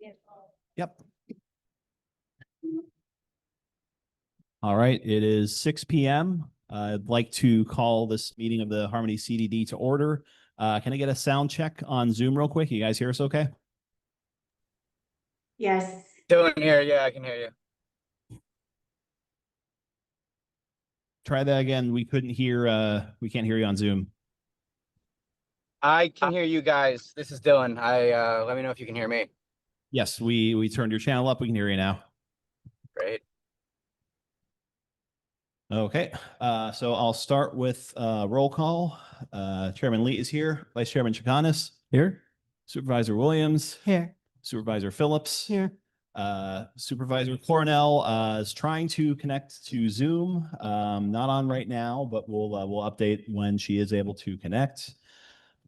Yep. All right, it is 6 p.m. I'd like to call this meeting of the Harmony CDD to order. Can I get a sound check on Zoom real quick? You guys hear us okay? Yes. Dylan here. Yeah, I can hear you. Try that again. We can't hear you on Zoom. I can hear you guys. This is Dylan. Let me know if you can hear me. Yes, we turned your channel up. We can hear you now. Great. Okay, so I'll start with roll call. Chairman Lee is here. Vice Chairman Chikanis here. Supervisor Williams Here. Supervisor Phillips Here. Supervisor Cornell is trying to connect to Zoom. Not on right now, but we'll update when she is able to connect.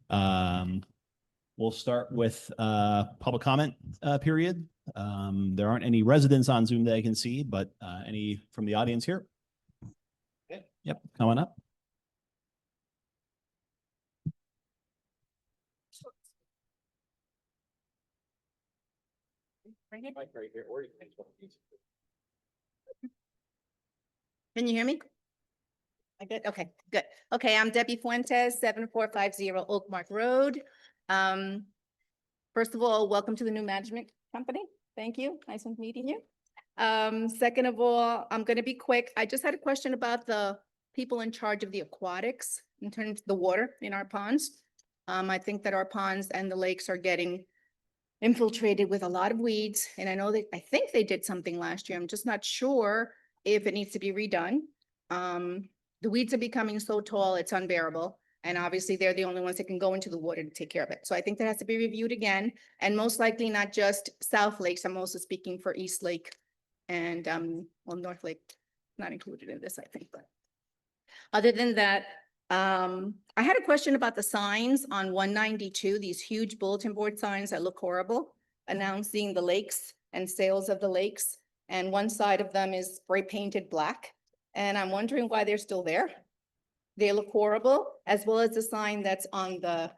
We'll start with public comment period. There aren't any residents on Zoom that I can see, but any from the audience here? Okay. Yep, come on up. Can you hear me? I good? Okay, good. Okay, I'm Debbie Fuentes, 7450 Oakmark Road. First of all, welcome to the new management company. Thank you. Nice meeting you. Second of all, I'm going to be quick. I just had a question about the people in charge of the aquatics in terms of the water in our ponds. I think that our ponds and the lakes are getting infiltrated with a lot of weeds. And I think they did something last year. I'm just not sure if it needs to be redone. The weeds are becoming so tall, it's unbearable. And obviously they're the only ones that can go into the water to take care of it. So I think that has to be reviewed again, and most likely not just South Lakes. I'm also speaking for East Lake and well, North Lake, not included in this, I think. But other than that, I had a question about the signs on 192, these huge bulletin board signs that look horrible, announcing the lakes and sales of the lakes. And one side of them is spray painted black. And I'm wondering why they're still there. They look horrible, as well as the sign that's on the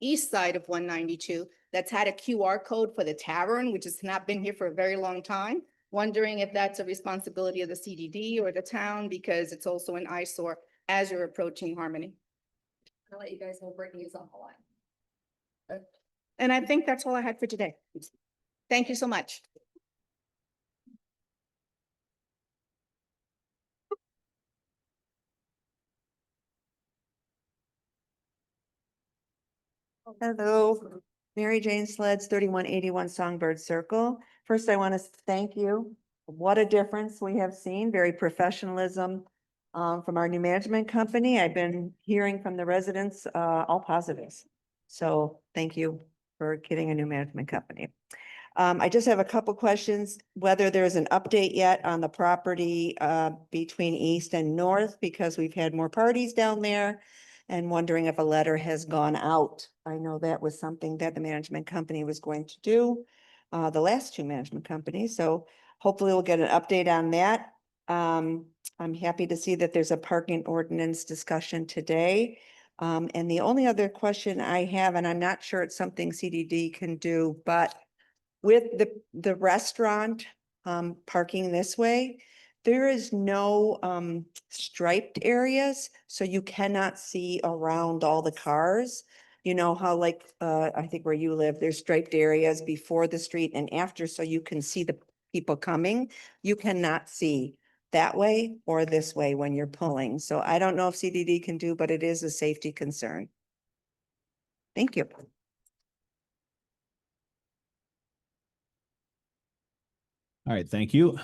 east side of 192 that's had a QR code for the tavern, which has not been here for a very long time. Wondering if that's a responsibility of the CDD or the town, because it's also an eyesore as you're approaching Harmony. I'll let you guys know Brittany is on the line. And I think that's all I had for today. Thank you so much. Hello, Mary Jane Sleds, 3181 Songbird Circle. First, I want to thank you. What a difference we have seen, very professionalism from our new management company. I've been hearing from the residents all positives. So thank you for getting a new management company. I just have a couple questions, whether there's an update yet on the property between East and North, because we've had more parties down there. And wondering if a letter has gone out. I know that was something that the management company was going to do, the last two management companies. So hopefully we'll get an update on that. I'm happy to see that there's a parking ordinance discussion today. And the only other question I have, and I'm not sure it's something CDD can do, but with the restaurant parking this way, there is no striped areas, so you cannot see around all the cars. You know how like, I think where you live, there's striped areas before the street and after, so you can see the people coming. You cannot see that way or this way when you're pulling. So I don't know if CDD can do, but it is a safety concern. Thank you. All right, thank you.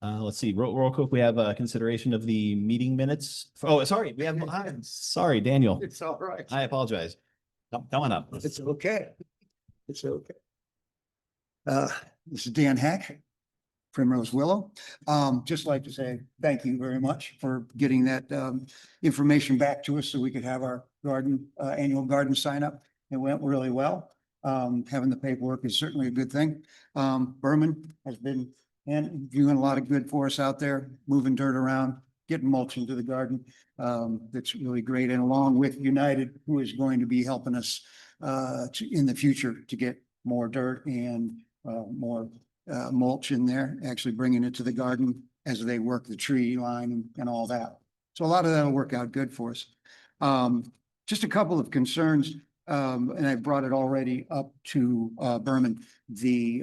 Let's see, real quick, we have a consideration of the meeting minutes. Oh, sorry, we have, sorry, Daniel. It's all right. I apologize. Come on up. It's okay. It's okay. This is Dan Hack, Primrose Willow. Just like to say thank you very much for getting that information back to us so we could have our garden, annual garden sign up. It went really well. Having the paperwork is certainly a good thing. Berman has been doing a lot of good for us out there, moving dirt around, getting mulch into the garden. That's really great. And along with United, who is going to be helping us in the future to get more dirt and more mulch in there, actually bringing it to the garden as they work the tree line and all that. So a lot of that will work out good for us. Just a couple of concerns, and I brought it already up to Berman. The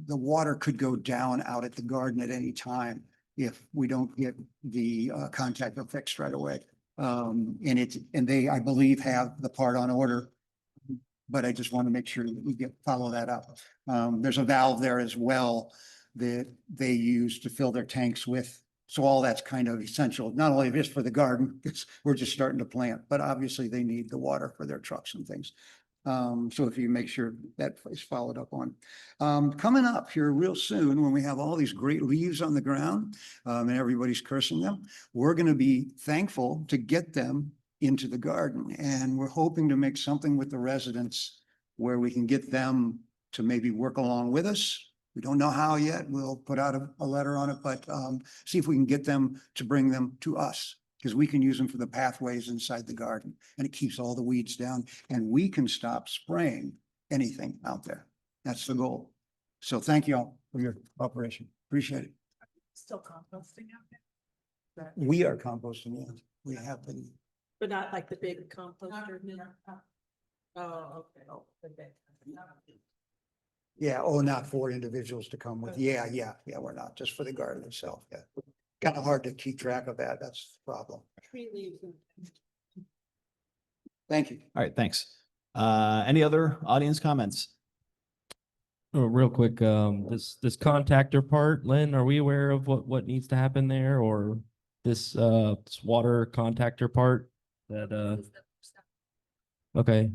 water could go down out at the garden at any time if we don't get the contactor fixed right away. And they, I believe, have the part on order, but I just want to make sure that we follow that up. There's a valve there as well that they use to fill their tanks with. So all that's kind of essential, not only just for the garden, because we're just starting to plant, but obviously they need the water for their trucks and things. So if you make sure that is followed up on. Coming up here real soon, when we have all these great leaves on the ground, and everybody's cursing them, we're going to be thankful to get them into the garden. And we're hoping to make something with the residents where we can get them to maybe work along with us. We don't know how yet. We'll put out a letter on it, but see if we can get them to bring them to us, because we can use them for the pathways inside the garden, and it keeps all the weeds down, and we can stop spraying anything out there. That's the goal. So thank you all for your cooperation. Appreciate it. Still composting out there? We are composting, yes. We have been. But not like the big composter? Oh, okay. Oh, okay. Yeah, oh, not for individuals to come with. Yeah, we're not, just for the garden itself, yeah. Kind of hard to keep track of that, that's the problem. Tree leaves. Thank you. All right, thanks. Any other audience comments? Oh, real quick, this contactor part, Lynn, are we aware of what needs to happen there, or this water contactor part that okay.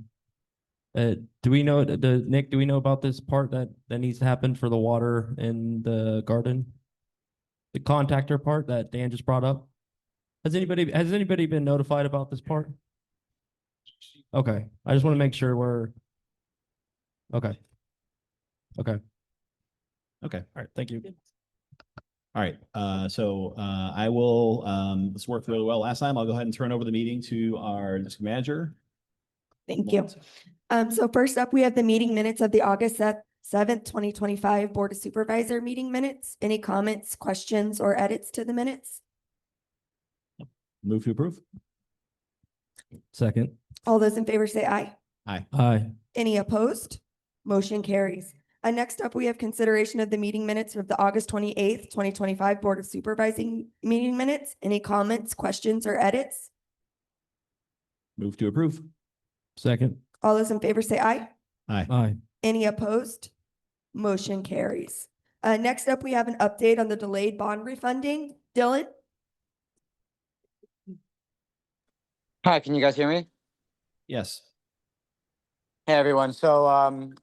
Do we know Nick, do we know about this part that needs to happen for the water in the garden? The contactor part that Dan just brought up? Has anybody been notified about this part? Okay, I just want to make sure we're okay. Okay. All right, thank you. All right, so I will, this worked really well last time. I'll go ahead and turn over the meeting to our district manager. Thank you. So first up, we have the meeting minutes of the August 7th, 2025 Board of Supervisor meeting minutes. Any comments, questions, or edits to the minutes? Move to approve. Second. All those in favor say aye. Aye. Any opposed? Motion carries. Next up, we have consideration of the meeting minutes of the August 28th, 2025 Board of Supervising meeting minutes. Any comments, questions, or edits? Move to approve. Second. All those in favor say aye. Aye. Any opposed? Motion carries. Next up, we have an update on the delayed bond refunding. Dylan? Hi, can you guys hear me? Yes. Hey, everyone. So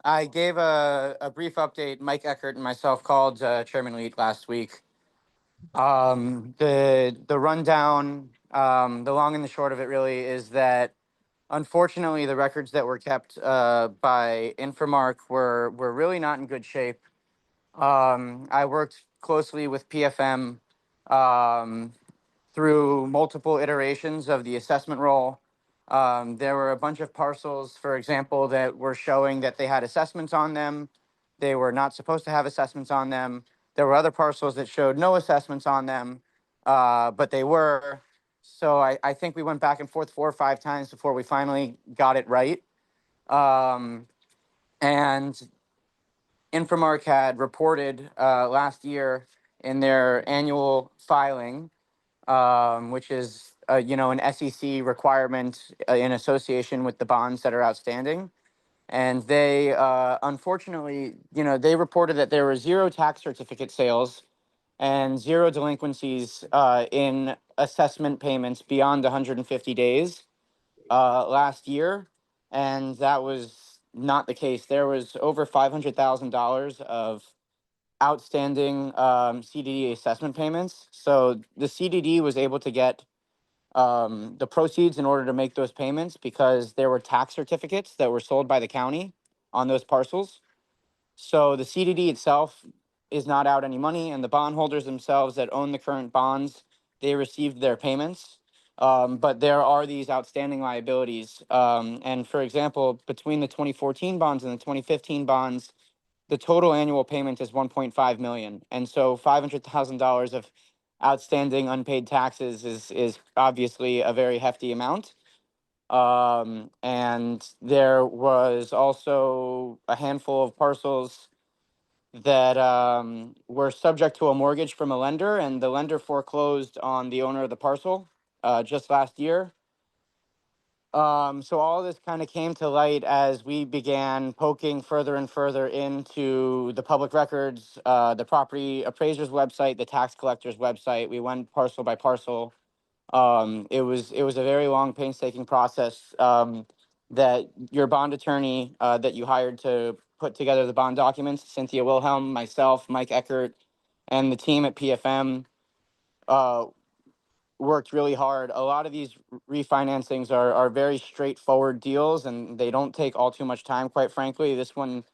I gave a brief update. Mike Eckert and myself called Chairman Leet last week. The rundown, the long and the short of it really is that unfortunately the records that were kept by Infomark were really not in good shape. I worked closely with PFM through multiple iterations of the assessment roll. There were a bunch of parcels, for example, that were showing that they had assessments on them. They were not supposed to have assessments on them. There were other parcels that showed no assessments on them, but they were. So I think we went back and forth 4 or 5 times before we finally got it right. And Infomark had reported last year in their annual filing, which is an SEC requirement in association with the bonds that are outstanding. And they unfortunately, they reported that there were 0 tax certificate sales and 0 delinquencies in assessment payments beyond 150 days last year. And that was not the case. There was over $500,000 of outstanding CDD assessment payments. So the CDD was able to get the proceeds in order to make those payments because there were tax certificates that were sold by the county on those parcels. So the CDD itself is not out any money, and the bondholders themselves that own the current bonds, they received their payments. But there are these outstanding liabilities. And for example, between the 2014 bonds and the 2015 bonds, the total annual payment is 1.5 million. And so $500,000 of outstanding unpaid taxes is obviously a very hefty amount. And there was also a handful of parcels that were subject to a mortgage from a lender, and the lender foreclosed on the owner of the parcel just last year. So all this kind of came to light as we began poking further and further into the public records, the property appraiser's website, the tax collector's website. We went parcel by parcel. It was a very long, painstaking process that your bond attorney that you hired to put together the bond documents, Cynthia Wilhelm, myself, Mike Eckert, and the team at PFM worked really hard. A lot of these refinancings are very straightforward deals, and they don't take all too much time, quite frankly. This one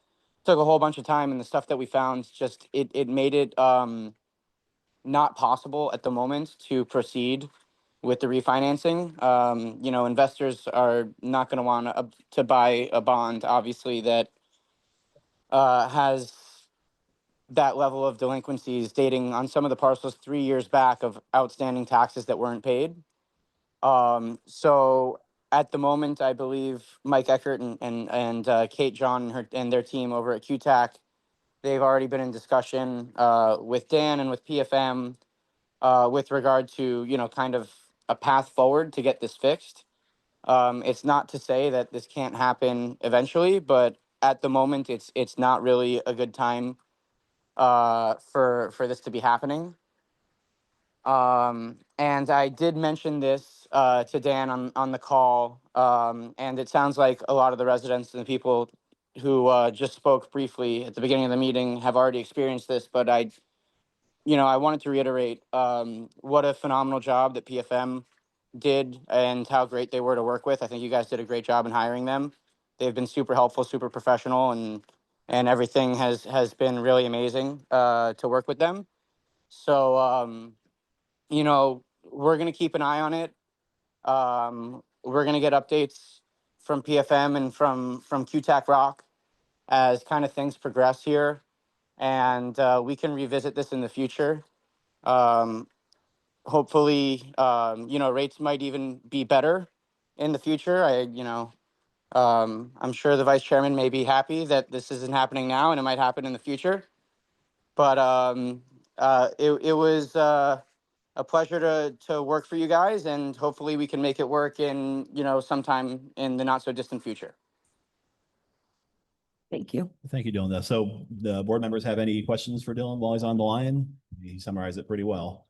took a whole bunch of time, and the stuff that we found just it made it not possible at the moment to proceed with the refinancing. You know, investors are not going to want to buy a bond, obviously, that has that level of delinquencies dating on some of the parcels 3 years back of outstanding taxes that weren't paid. So at the moment, I believe Mike Eckert and Kate John and their team over at QTAC, they've already been in discussion with Dan and with PFM with regard to, you know, kind of a path forward to get this fixed. It's not to say that this can't happen eventually, but at the moment, it's not really a good time for this to be happening. And I did mention this to Dan on the call, and it sounds like a lot of the residents and the people who just spoke briefly at the beginning of the meeting have already experienced this, but I wanted to reiterate what a phenomenal job that PFM did and how great they were to work with. I think you guys did a great job in hiring them. They've been super helpful, super professional, and everything has been really amazing to work with them. So, we're going to keep an eye on it. We're going to get updates from PFM and from QTAC Rock as kind of things progress here. And we can revisit this in the future. Hopefully, rates might even be better in the future. I'm sure the vice chairman may be happy that this isn't happening now and it might happen in the future. But it was a pleasure to work for you guys, and hopefully we can make it work in, sometime in the not so distant future. Thank you. Thank you, Dylan. So the board members have any questions for Dylan while he's on the line? He summarized it pretty well.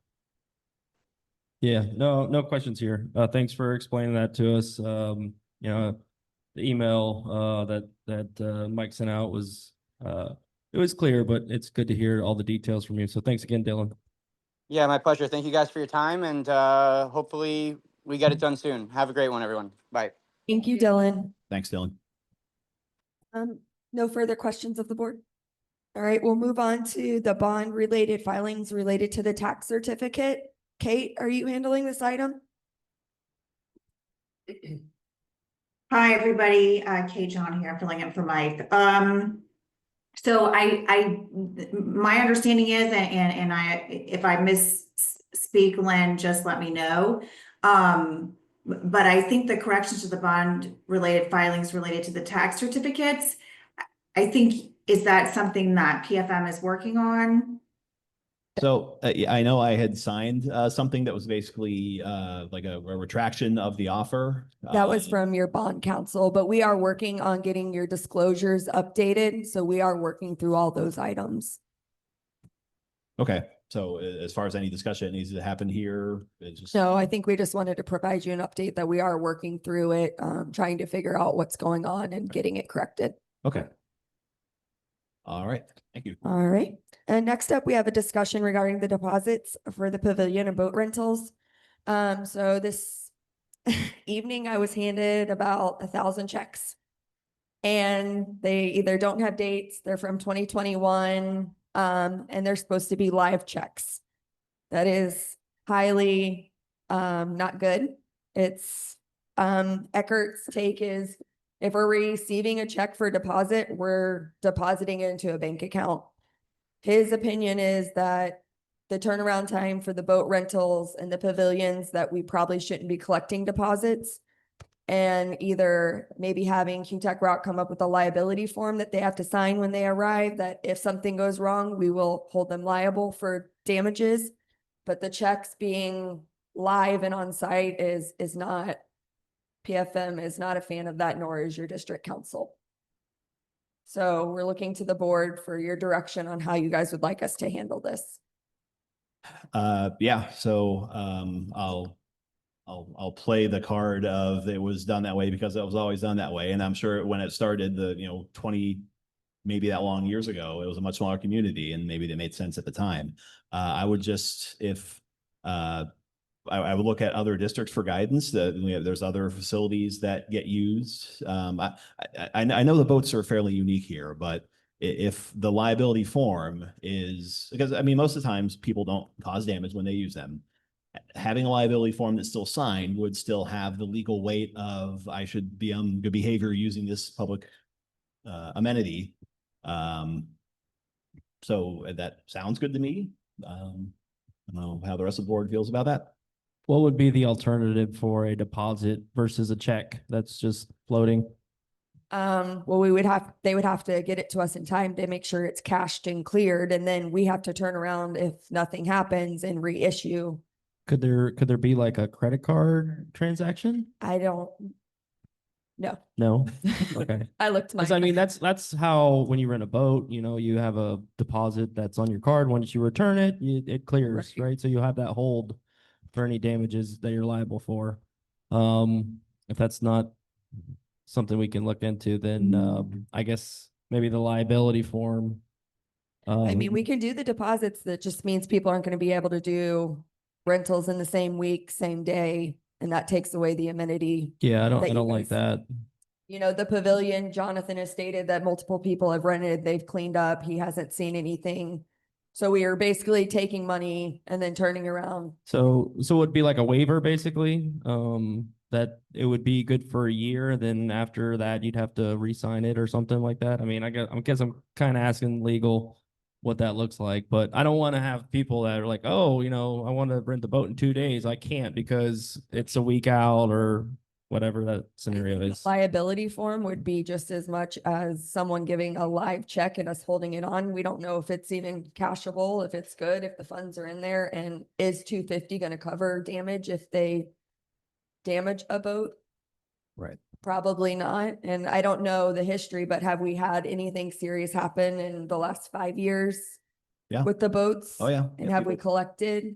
Yeah, no questions here. Thanks for explaining that to us. The email that Mike sent out was it was clear, but it's good to hear all the details from you. So thanks again, Dylan. Yeah, my pleasure. Thank you guys for your time, and hopefully we get it done soon. Have a great one, everyone. Bye. Thank you, Dylan. Thanks, Dylan. No further questions of the board? All right, we'll move on to the bond related filings related to the tax certificate. Kate, are you handling this item? Hi, everybody. Kate John here, filling in for Mike. So my understanding is, and if I misspeak, Lynn, just let me know. But I think the corrections to the bond related filings related to the tax certificates, I think, is that something that PFM is working on? So I know I had signed something that was basically like a retraction of the offer. That was from your bond counsel, but we are working on getting your disclosures updated. So we are working through all those items. Okay. So as far as any discussion that needs to happen here, it's just. No, I think we just wanted to provide you an update that we are working through it, trying to figure out what's going on and getting it corrected. Okay. All right. Thank you. All right. And next up, we have a discussion regarding the deposits for the pavilion and boat rentals. So this evening I was handed about 1,000 checks, and they either don't have dates, they're from 2021, and they're supposed to be live checks. That is highly not good. It's, Eckert's take is if we're receiving a check for deposit, we're depositing it into a bank account. His opinion is that the turnaround time for the boat rentals and the pavilions, that we probably shouldn't be collecting deposits. And either maybe having QTech Rock come up with a liability form that they have to sign when they arrive, that if something goes wrong, we will hold them liable for damages. But the checks being live and on site is not, PFM is not a fan of that, nor is your district council. So we're looking to the board for your direction on how you guys would like us to handle this. Yeah, so I'll play the card of it was done that way because it was always done that way. And I'm sure when it started, 20, maybe that long years ago, it was a much smaller community and maybe that made sense at the time. I would just, if I would look at other districts for guidance, that there's other facilities that get used. I know the boats are fairly unique here, but if the liability form is, because I mean, most of the times people don't cause damage when they use them. Having a liability form that's still signed would still have the legal weight of I should be on good behavior using this public amenity. So that sounds good to me. I don't know how the rest of the board feels about that. What would be the alternative for a deposit versus a check that's just floating? Well, they would have to get it to us in time to make sure it's cashed and cleared, and then we have to turn around if nothing happens and reissue. Could there be like a credit card transaction? I don't. No, No. Okay. I looked. Because I mean, that's how when you rent a boat, you have a deposit that's on your card. Once you return it, it clears, right? So you have that hold for any damages that you're liable for. If that's not something we can look into, then I guess maybe the liability form. I mean, we can do the deposits. That just means people aren't going to be able to do rentals in the same week, same day, and that takes away the amenity. Yeah, I that you don't like guys- that. The pavilion, Jonathan has stated that multiple people have rented, they've cleaned up, he hasn't seen anything. So we are basically taking money and then turning around. So it'd be like a waiver basically, that it would be good for a year. Then after that, you'd have to re-sign it or something like that. I mean, I guess I'm kind of asking legal what that looks like, but I don't want to have people that are like, oh, I want to rent the boat in 2 days. I can't because it's a week out or whatever that scenario is. Liability form would be just as much as someone giving a live check and us holding it on. We don't know if it's even cashable, if it's good, if the funds are in there, and is 250 going to cover damage if they damage a boat? Right. Probably not. And I don't know the history, but have we had anything serious happen in the last 5 years? Yeah. With the boats? Oh, yeah. And Yeah, have we people- collected?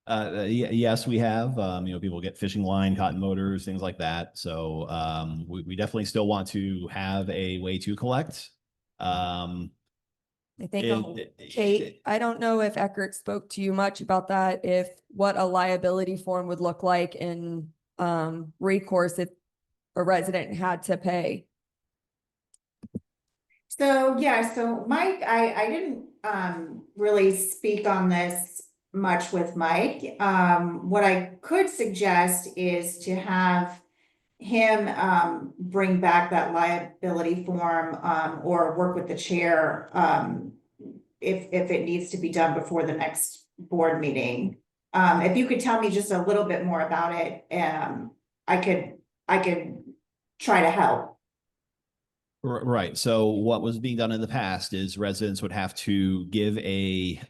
Yes, we have. People get fishing line, cotton motors, things like that. So we definitely still want to have a way to collect. I think, Kate, I don't know if Eckert spoke to you much about that, if what a liability form would look like in recourse if a resident had to pay. So, yeah, so Mike, I didn't really speak on this much with Mike. What I could suggest is to have him bring back that liability form or work with the chair if it needs to be done before the next board meeting. If you could tell me just a little bit more about it, I could try to help. Right. So what was being done in the past is residents would have to give a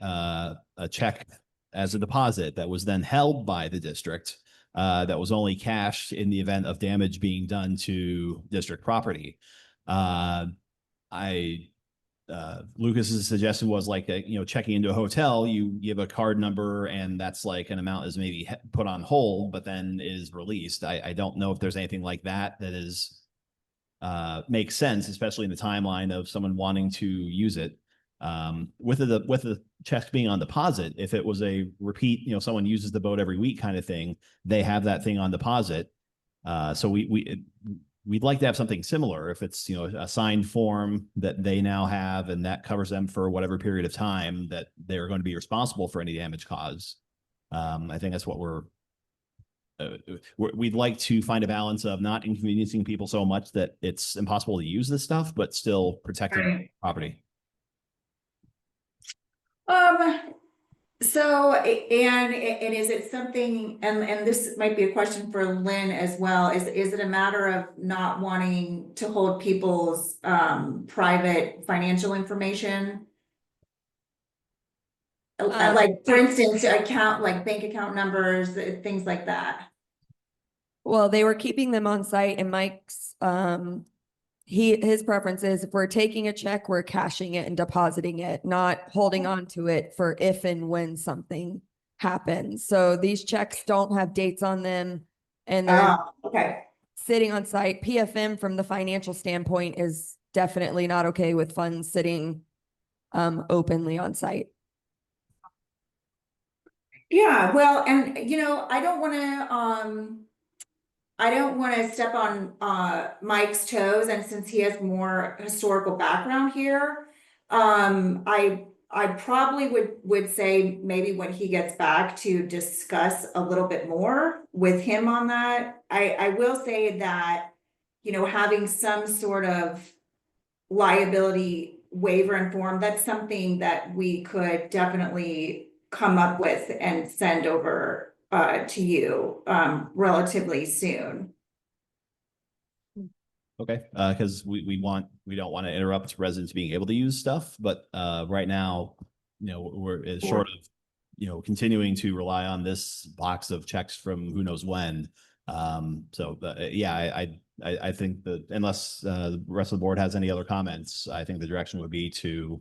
check as a deposit that was then held by the district that was only cashed in the event of damage being done to district property. Lucas's suggestion was like, checking into a hotel, you give a card number and that's like an amount is maybe put on hold, but then is released. I don't know if there's anything like that is makes sense, especially in the timeline of someone wanting to use it. With the check being on deposit, if it was a repeat, someone uses the boat every week kind of thing, they have that thing on deposit. So we'd like to have something similar. If it's, a signed form that they now have and that covers them for whatever period of time that they're going to be responsible for any damage caused. I think that's what we're we'd like to find a balance of not inconveniencing people so much that it's impossible to use this stuff, but still protecting Right. property. So, and is it something, and this might be a question for Lynn as well, is it a matter of not wanting to hold people's, private financial information? Like, for instance, like bank account numbers, things like that. Well, they were keeping them on site and Mike's, his preference is if we're taking a check, we're cashing it and depositing it, not holding on to it for if and when something happens. So these checks don't have dates on them and they're Okay. sitting on site. PFM from the financial standpoint is definitely not okay with funds sitting openly on site. Yeah, well, and I don't wanna step on Mike's toes, and since he has more historical background here, I probably would say maybe when he gets back to discuss a little bit more with him on that. I will say that, having some sort of liability waiver and form, that's something that we could definitely come up with and send over to you relatively soon. Okay, because we don't want to interrupt residents being able to use stuff, but right now, we're short of, continuing to rely on this box of checks from who knows when. Yeah, I think that unless the rest of the board has any other comments, I think the direction would be to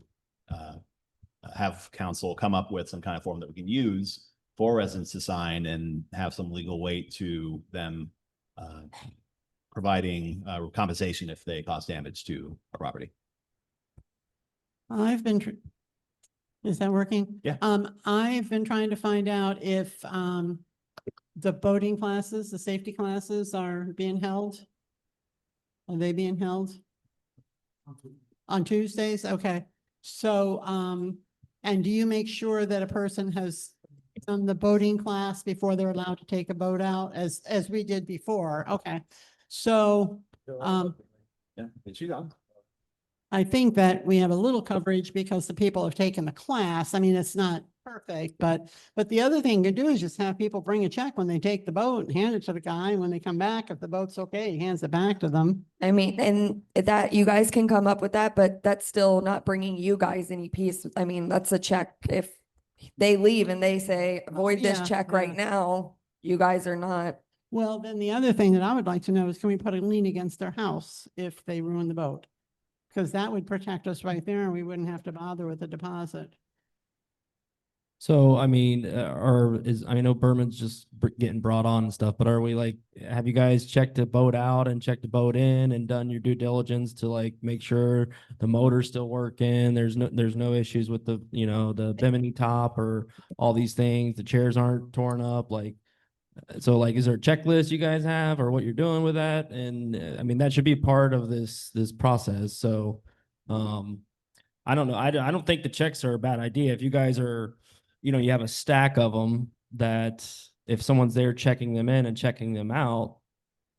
have council come up with some kind of form that we can use for residents to sign and have some legal weight to them providing compensation if they cause damage to a property. I've been, is that working? Yeah. I've been trying to find out if, the boating classes, the safety classes are being held. Are they being held? On Tuesdays? Okay. So, and do you make sure that a person has done the boating class before they're allowed to take a boat out as we did before? Okay. So, Yeah, she's on. I think that we have a little coverage because the people have taken the class. I mean, it's not perfect, but the other thing you do is just have people bring a check when they take the boat and hand it to the guy. And when they come back, if the boat's okay, he hands it back to them. I mean, and that you guys can come up with that, but that's still not bringing you guys any peace. I mean, that's a check. If they leave and they say, avoid this Yeah, check right yeah. now, you guys are not. Well, then the other thing that I would like to know is can we put a lien against their house if they ruin the boat? Because that would protect us right there and we wouldn't have to bother with the deposit. So, I mean, I know Berman's just getting brought on and stuff, but are we like, have you guys checked the boat out and checked the boat in and done your due diligence to like make sure the motor's still working? There's no issues with the, the bimini top or all these things. The chairs aren't torn up. Like, so like, is there a checklist you guys have or what you're doing with that? And I mean, that should be part of this process. So, I don't know. I don't think the checks are a bad idea. If you guys are, you have a stack of them that if someone's there checking them in and checking them out,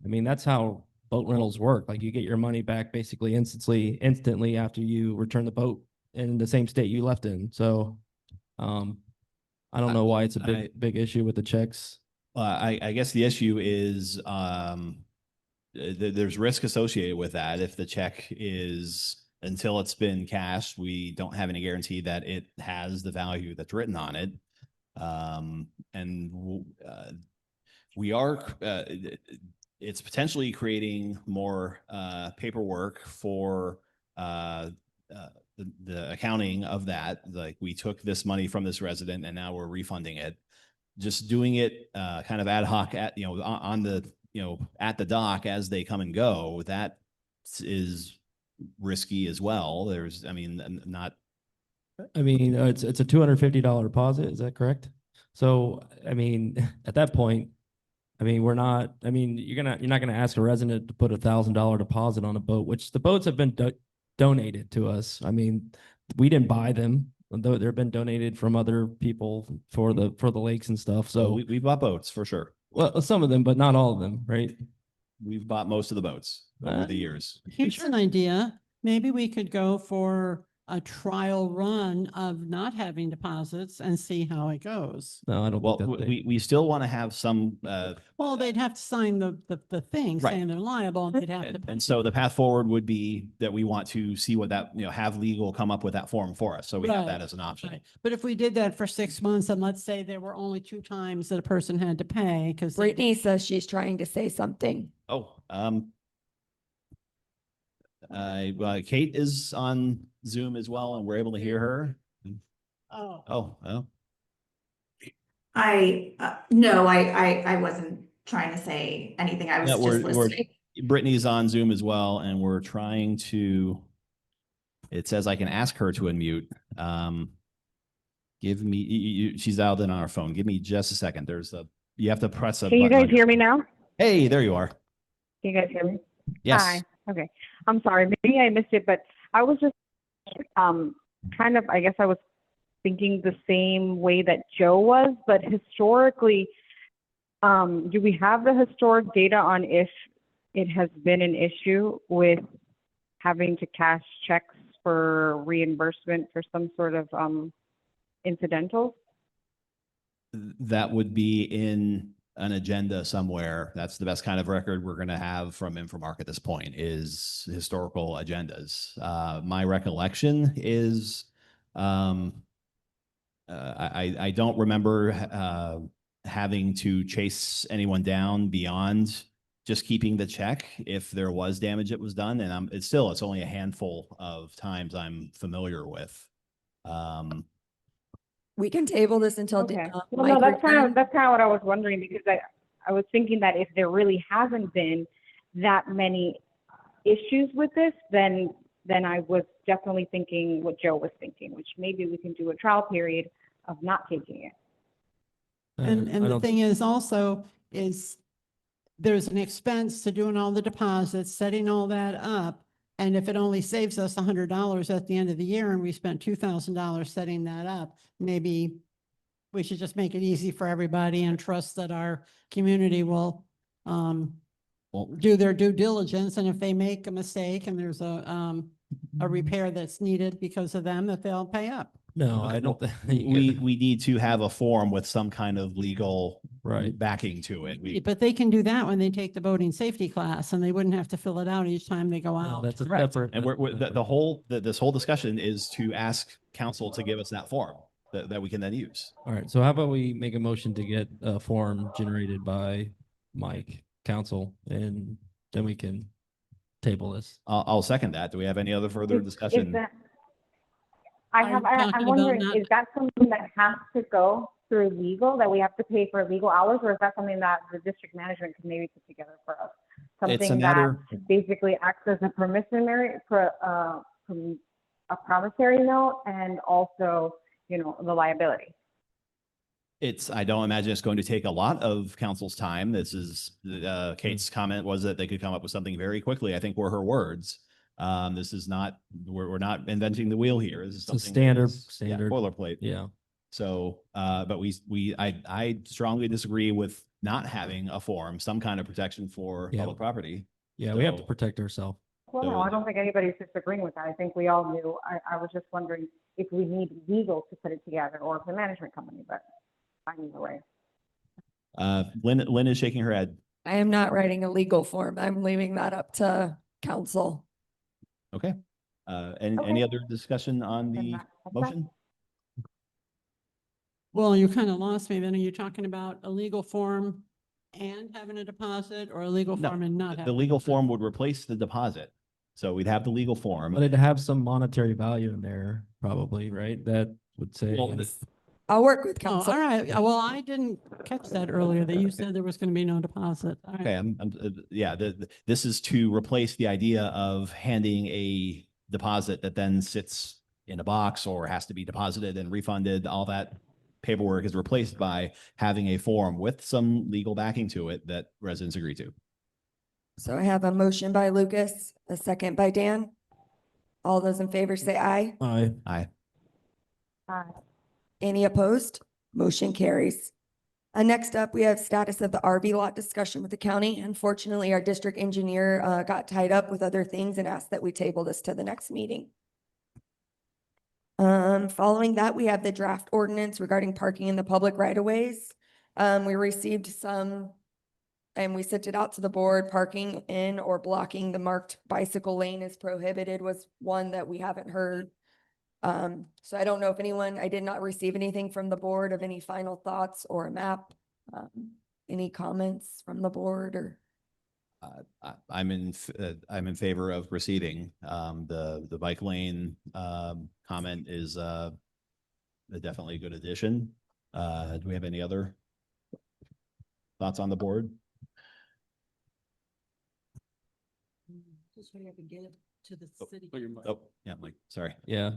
I mean, that's how boat rentals work. Like you get your money back basically instantly after you return the boat in the same state you left in. So, I don't know why it's a big issue with the checks. I guess the issue is there's risk associated with that. If the check is, until it's been cashed, we don't have any guarantee that it has the value that's written on it. We are, it's potentially creating more paperwork for the accounting of that. Like we took this money from this resident and now we're refunding it. Just doing it kind of ad hoc at, on the, at the dock as they come and go, that is risky as well. There's, I mean, it's a $250 deposit. Is that correct? So, I mean, at that point, I mean, you're not going to ask a resident to put $1,000 deposit on a boat, which the boats have been donated to us. I mean, we didn't buy them, though they've been donated from other people for the lakes and stuff. So we bought boats for sure. Well, some of them, but not all of them, right? We've bought most of the boats over the years. Here's an idea. Maybe we could go for a trial run of not having deposits and see how it goes. No, I don't Well, think that they. we still want to have some, Well, they'd have to sign the thing Right. saying they're liable and they'd have to. and so the path forward would be that we want to see what that, have legal come up with that form for us. So we have that Right. as an option. Right. But if we did that for 6 months and let's say there were only 2 times that a person had to pay because. Brittany says she's trying to say something. Oh, Kate is on Zoom as well, and we're able to hear her. Oh. Oh, No, I wasn't trying to say anything. I was Yeah, just we're- listening. Brittany's on Zoom as well, and we're trying to, it says I can ask her to unmute. Give me, she's dialed in on her phone. Give me just a second. You have to press a Can you button on guys your- hear me now? Hey, there you are. Can you guys hear me? Yes. Hi. Okay. I'm sorry. Maybe I missed it, but I was just kind of, I guess I was thinking the same way that Joe was, but historically, do we have the historic data on if it has been an issue with having to cash checks for reimbursement for some sort of incidental? That would be in an agenda somewhere. That's the best kind of record we're going to have from Infomark at this point is historical agendas. My recollection is, I don't remember having to chase anyone down beyond just keeping the check if there was damage that was done. And it's only a handful of times I'm familiar with. We can table this until. Okay. Well, Mike no, that's kind returns. of what I was wondering because I was thinking that if there really hasn't been that many issues with this, then I was definitely thinking what Joe was thinking, which maybe we can do a trial period of not taking it. And I the don't- thing is also there's an expense to doing all the deposits, setting all that up. And if it only saves us $100 at the end of the year and we spent $2,000 setting that up, maybe we should just make it easy for everybody and trust that our community will do their due diligence. And if they make a mistake and there's a repair that's needed because of them, that they'll pay up. No, I don't think. We need to have a form with some kind of legal Right. backing to it. But they can do that when they take the boating safety class and they wouldn't have to fill it out each time they go No, out. that's a Correct. separate. And this whole discussion is to ask council to give us that form that we can then use. All right, so how about we make a motion to get a form generated by Mike, council, and then we can table this. I'll second that. Do we have any other further Is discussion? that- Are you talking I'm about wondering, not- is that something that has to go through legal, that we have to pay for legal hours, or is that something that the district management can maybe put together for us? It's a Something matter, that basically acts as a promissory, a promissory note and also, the liability. I don't imagine it's going to take a lot of council's time. This is, Kate's comment was that they could come up with something very quickly. I think were her words. This is not, we're not inventing the wheel here. This is It's a something. standard- that's- standard. Boilerplate. Yeah. So, but I strongly disagree with not having a form, some kind of protection for Yeah. public property. Yeah, we have to So- protect ourselves. Well, no, I don't think anybody's disagreeing with that. I think we all knew. I was just wondering if we need legal to put it together or if the management company, but either way. Lynn is shaking her head. I am not writing a legal form. I'm leaving that up to council. Okay. Any Okay. other discussion on Then the that's that. motion? Well, you kind of lost me then. Are you talking about a legal form and having a deposit or a legal No, form and not The having? legal a deposit? form would replace the deposit. So we'd have the legal form. But it'd have some monetary value in there, probably, right? That would say. Well, I'll work with Oh, council. all right. Well, I didn't catch that earlier that you said there was going to be no deposit. All right. Okay, yeah, this is to replace the idea of handing a deposit that then sits in a box or has to be deposited and refunded. All that paperwork is replaced by having a form with some legal backing to it that residents agree to. So I have a motion by Lucas, a second by Dan. All those in favor say aye. Aye. Any opposed? Motion carries. Next up, we have status of the RV lot discussion with the county. Unfortunately, our district engineer got tied up with other things and asked that we table this to the next meeting. Following that, we have the draft ordinance regarding parking in the public right of ways. We received some and we sent it out to the board. Parking in or blocking the marked bicycle lane is prohibited was one that we haven't heard. So I don't know if anyone, I did not receive anything from the board of any final thoughts or a map. Any comments from the board or? I'm in favor of proceeding. The bike lane, comment is, definitely a good addition. Do we have any other thoughts on the board? Just hurry up and get it to the city. Oh, yeah, Mike, sorry. Yeah.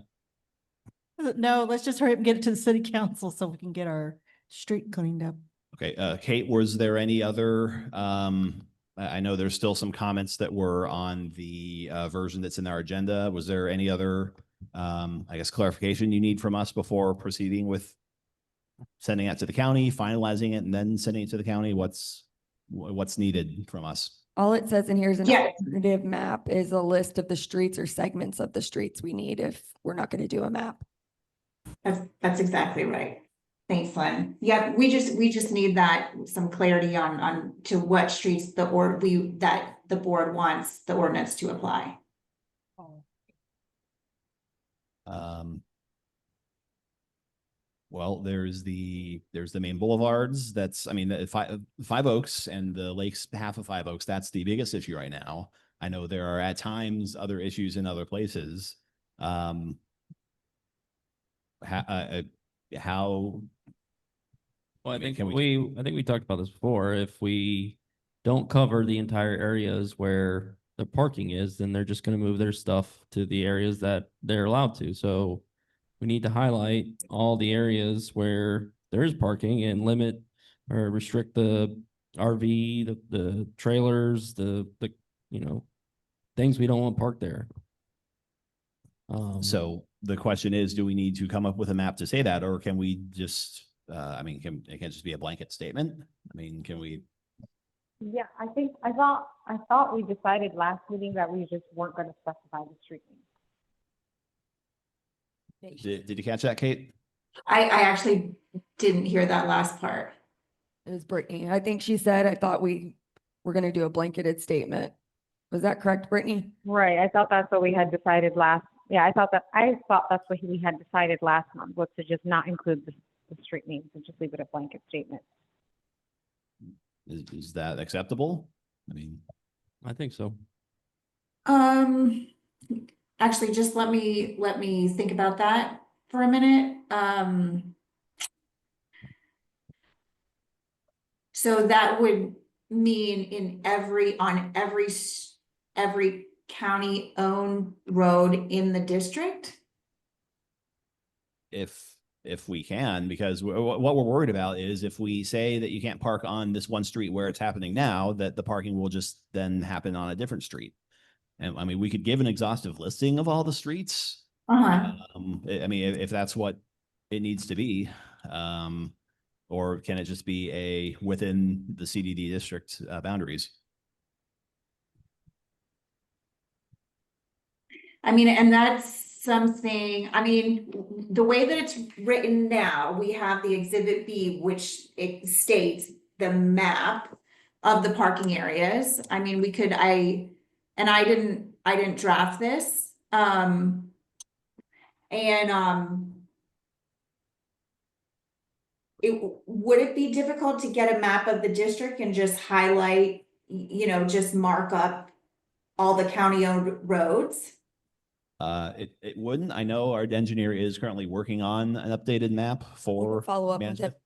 No, let's just hurry up and get it to the city council so we can get our street cleaned up. Okay, Kate, was there any other, I know there's still some comments that were on the version that's in our agenda. Was there any other, I guess, clarification you need from us before proceeding with sending it to the county, finalizing it, and then sending it to the county? What's needed from us? All it says in here is an Yeah. alternative map is a list of the streets or segments of the streets we need if we're not going to do a map. That's exactly right. Thanks, Lynn. Yeah, we just need that, some clarity on to what streets that the board wants the ordinance to apply. Well, there's the main boulevards. That's, I mean, the Five Oaks and the lakes, half of Five Oaks, that's the biggest issue right now. I know there are at times other issues in other places. How Well, I mean, think can we talked about this before. If we don't cover the entire areas where the parking is, then they're just going to move their stuff to the areas that they're allowed to. So we need to highlight all the areas where there is parking and limit or restrict the RV, the trailers, the things we don't want parked there. So the question is, do we need to come up with a map to say that, or can we just, I mean, it can't just be a blanket statement? I mean, can we? Yeah, I thought we decided last meeting that we just weren't going to specify the street name. Did you catch that, Kate? I actually didn't hear that last part. It was Brittany. I think she said, I thought we were going to do a blanketed statement. Was that correct, Brittany? Right. I thought that's what we had decided last. Yeah, I thought that's what we had decided last month, was to just not include the street names and just leave it a blanket statement. Is that acceptable? I mean, I think so. Actually, just let me think about that for a minute. So that would mean on every county owned road in the district? if we can, because what we're worried about is if we say that you can't park on this one street where it's happening now, that the parking will just then happen on a different street. And I mean, we could give an exhaustive listing of all the streets. Uh-huh. I mean, if that's what it needs to be, or can it just be within the CDD district boundaries? I mean, and that's something, I mean, the way that it's written now, we have the exhibit B, which it states the map of the parking areas. I mean, we could, I didn't draft this. Would it be difficult to get a map of the district and just highlight, just mark up all the county owned roads? It wouldn't. I know our engineer is currently working on an updated map for Follow up with management. it.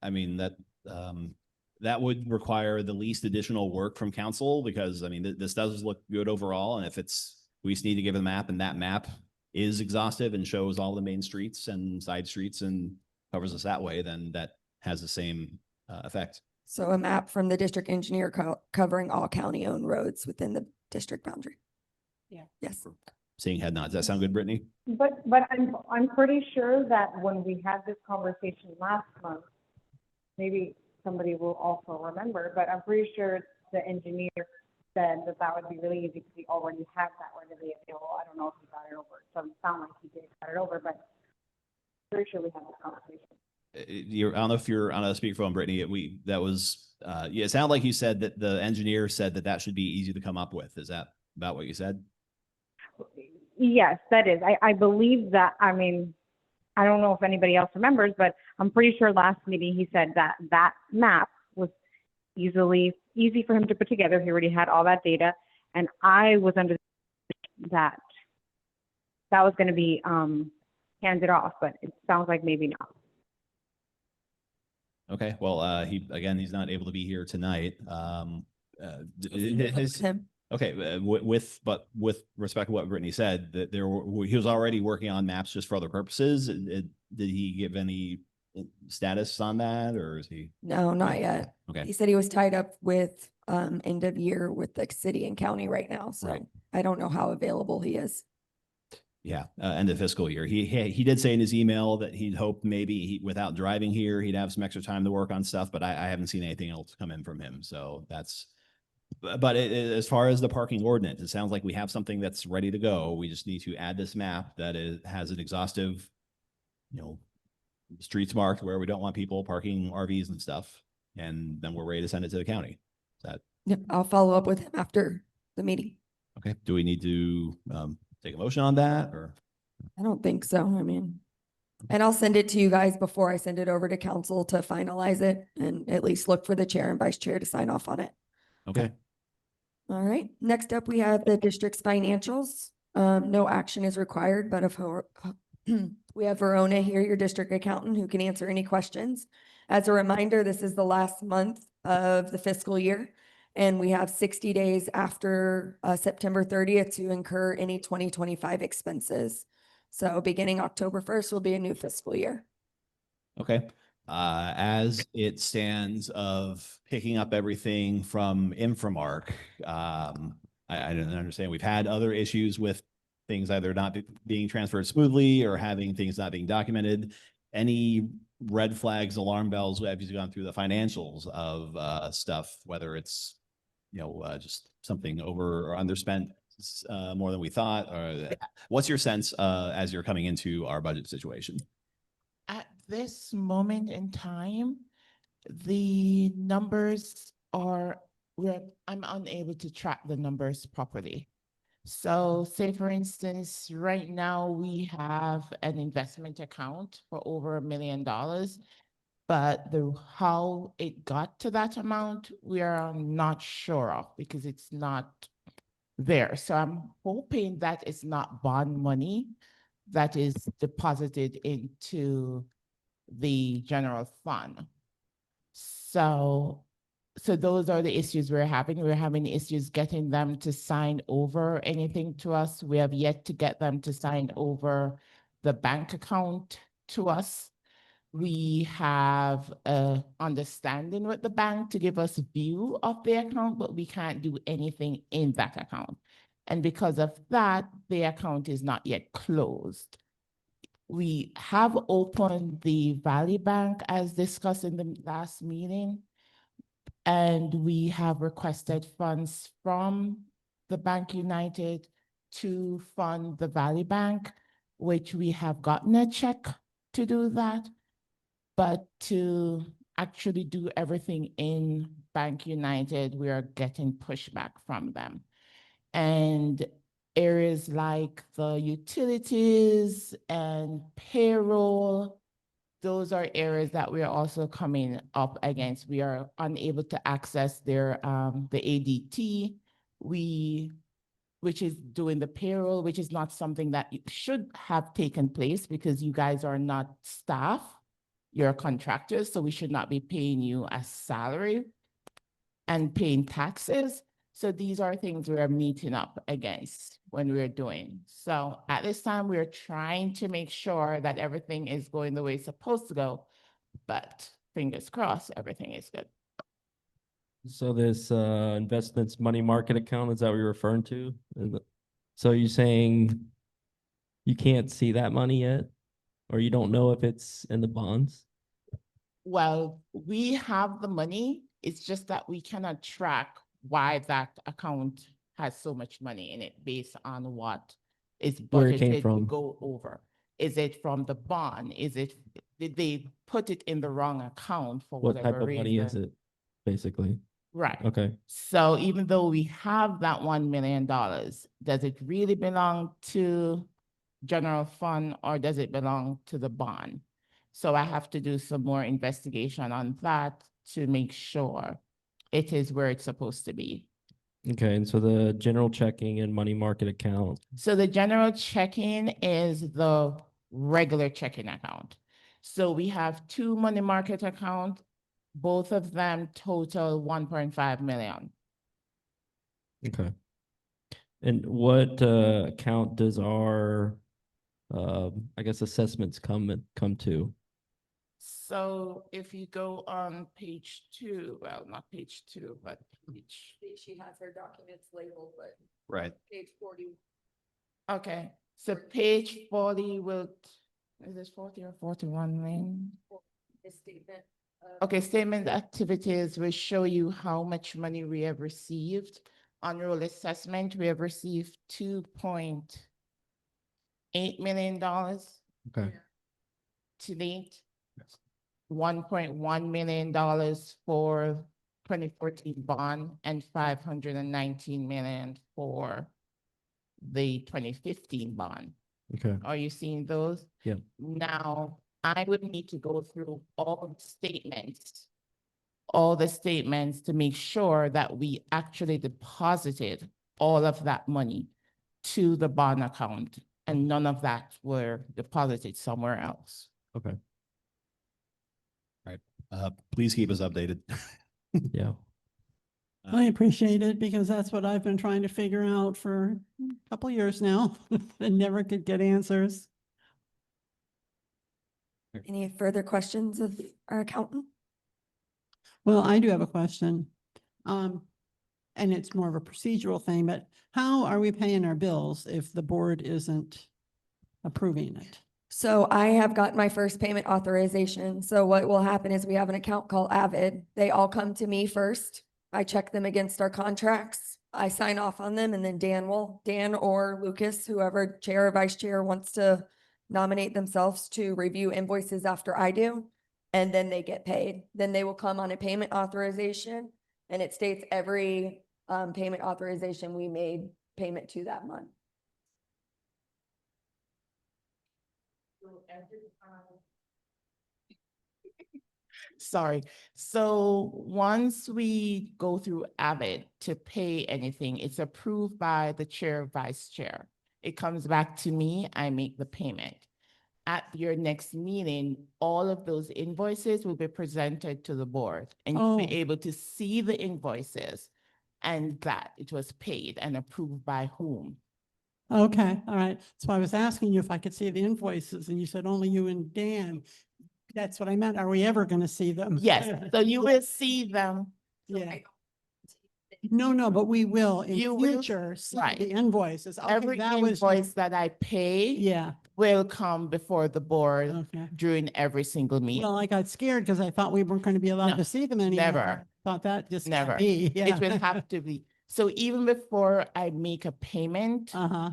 I mean, that would require the least additional work from council, because I mean, this does look good overall. And if we just need to give a map, and that map is exhaustive and shows all the main streets and side streets and covers us that way, then that has the same effect. So a map from the district engineer covering all county owned roads within the district boundary. Yeah. Yes. Seeing head nods. Does that sound good, Brittany? But I'm pretty sure that when we had this conversation last month, maybe somebody will also remember, but I'm pretty sure the engineer said that that would be really easy because he already had that readily available. I don't know if he got it over. It doesn't sound like he did got it over, but I'm pretty sure we had this conversation. I don't know if you're on a speakerphone, Brittany. Yeah, it sounded like you said that the engineer said that that should be easy to come up with. Is that about what you said? Yes, that is. I believe that, I mean, I don't know if anybody else remembers, but I'm pretty sure last meeting he said that that map was easy for him to put together. He already had all that data. And I was under that was going to be handed off, but it sounds like maybe not. Okay, well, he's not able to be here tonight. Him. Okay, with respect to what Brittany said, that he was already working on maps just for other purposes. Did he give any status on that, or is he? No, not yet. Okay. He said he was tied up with end of year with the city and county right now. So Right. I don't know how available he is. Yeah, end of fiscal year. He did say in his email that he'd hoped maybe without driving here, he'd have some extra time to work on stuff, but I haven't seen anything else come in from him. So that's, but as far as the parking ordinance, it sounds like we have something that's ready to go. We just need to add this map that has an exhaustive, streets marked where we don't want people parking RVs and stuff. And then we're ready to send it to the county. Is that Yep, I'll follow up with him after the meeting. okay? Do we need to take a motion on that, or? I don't think so. I mean, and I'll send it to you guys before I send it over to council to finalize it and at least look for the chair and vice chair to sign off on it. Okay. All right. Next up, we have the district's financials. No action is required, but we have Verona here, your district accountant, who can answer any questions. As a reminder, this is the last month of the fiscal year, and we have 60 days after September 30th to incur any 2025 expenses. So beginning October 1st will be a new fiscal year. Okay. As it stands of picking up everything from Inframark, I don't understand. We've had other issues with things either not being transferred smoothly or having things not being documented. Any red flags, alarm bells, have you gone through the financials of stuff, whether it's, just something over or underspent more than we thought? Or what's your sense as you're coming into our budget situation? At this moment in time, the numbers are, I'm unable to track the numbers properly. So say for instance, right now we have an investment account for over $1 million, but how it got to that amount, we are not sure of because it's not there. So I'm hoping that it's not bond money that is deposited into the general fund. So those are the issues we're having. We're having issues getting them to sign over anything to us. We have yet to get them to sign over the bank account to us. We have a understanding with the bank to give us a view of the account, but we can't do anything in that account. And because of that, the account is not yet closed. We have opened the Valley Bank as discussed in the last meeting, and we have requested funds from the Bank United to fund the Valley Bank, which we have gotten a check to do that. But to actually do everything in Bank United, we are getting pushback from them. And areas like the utilities and payroll, those are areas that we are also coming up against. We are unable to access their the ADT, which is doing the payroll, which is not something that should have taken place because you guys are not staff, you're contractors, so we should not be paying you a salary and paying taxes. So these are things we are meeting up against when we're doing. So at this time, we're trying to make sure that everything is going the way it's supposed to go, but fingers crossed, everything is good. So this investments money market account, is that what you're referring to? So you're saying you can't see that money yet? Or you don't know if it's in the bonds? Well, we have the money. It's just that we cannot track why that account has so much money in it based on what is Where it came budgeted to from. go over. Is it from the bond? Did they put it in the wrong account for What whatever type of money is reason? it, basically? Right. Okay. So even though we have that $1 million, does it really belong to general fund or does it belong to the bond? So I have to do some more investigation on that to make sure it is where it's supposed to be. Okay, and so the general checking and money market account, So the general checking is the regular checking account. So we have two money market accounts, both of them total 1.5 million. okay. And what account does our I guess assessments come to? So if you go on page 2, well, not page 2, but page, She has her documents labeled, but Right. page 40. okay, so page 40 will, is this 40 or 41, Lynn? The statement. Okay, statement activities will show you how much money we have received. On roll assessment, we have received $2.8 million Okay. to date. $1.1 million for 2014 bond and 519 million for the 2015 bond. Okay. Are you seeing those? Yeah. Now, I would need to go through all the statements to make sure that we actually deposited all of that money to the bond account and none of that were deposited somewhere else. Okay. Please keep us updated. Yeah. I appreciate it because that's what I've been trying to figure out for a couple years now and never could get answers. Any further questions of our accountant? Well, I do have a question. And it's more of a procedural thing, but how are we paying our bills if the board isn't approving it? So I have gotten my first payment authorization. So what will happen is we have an account called Avid. They all come to me first. I check them against our contracts. I sign off on them and then Dan or Lucas, whoever chair or vice chair wants to nominate themselves to review invoices after I do. And then they get paid. Then they will come on a payment authorization and it states every payment authorization we made payment to that month. Sorry. So once we go through Avid to pay anything, it's approved by the chair, vice chair. It comes back to me, I make the payment. At your next meeting, all of those invoices will be presented to the board and you'll be Oh. able to see the invoices and that it was paid and approved by whom. Okay, all right. So I was asking you if I could see the invoices and you said only you and Dan. That's what I meant. Are we ever going to see them? Yes, so you will see them. Yeah. No, but we will in You will, future see right. the invoices. Okay, Every that was invoice that I pay yeah, will come before the board okay. during every single meeting. Well, I got scared because I thought we weren't going to be allowed No, to see them anymore. never. Thought that just Never. can't be. Yeah. It will have to be. So even before I make a payment, Uh-huh.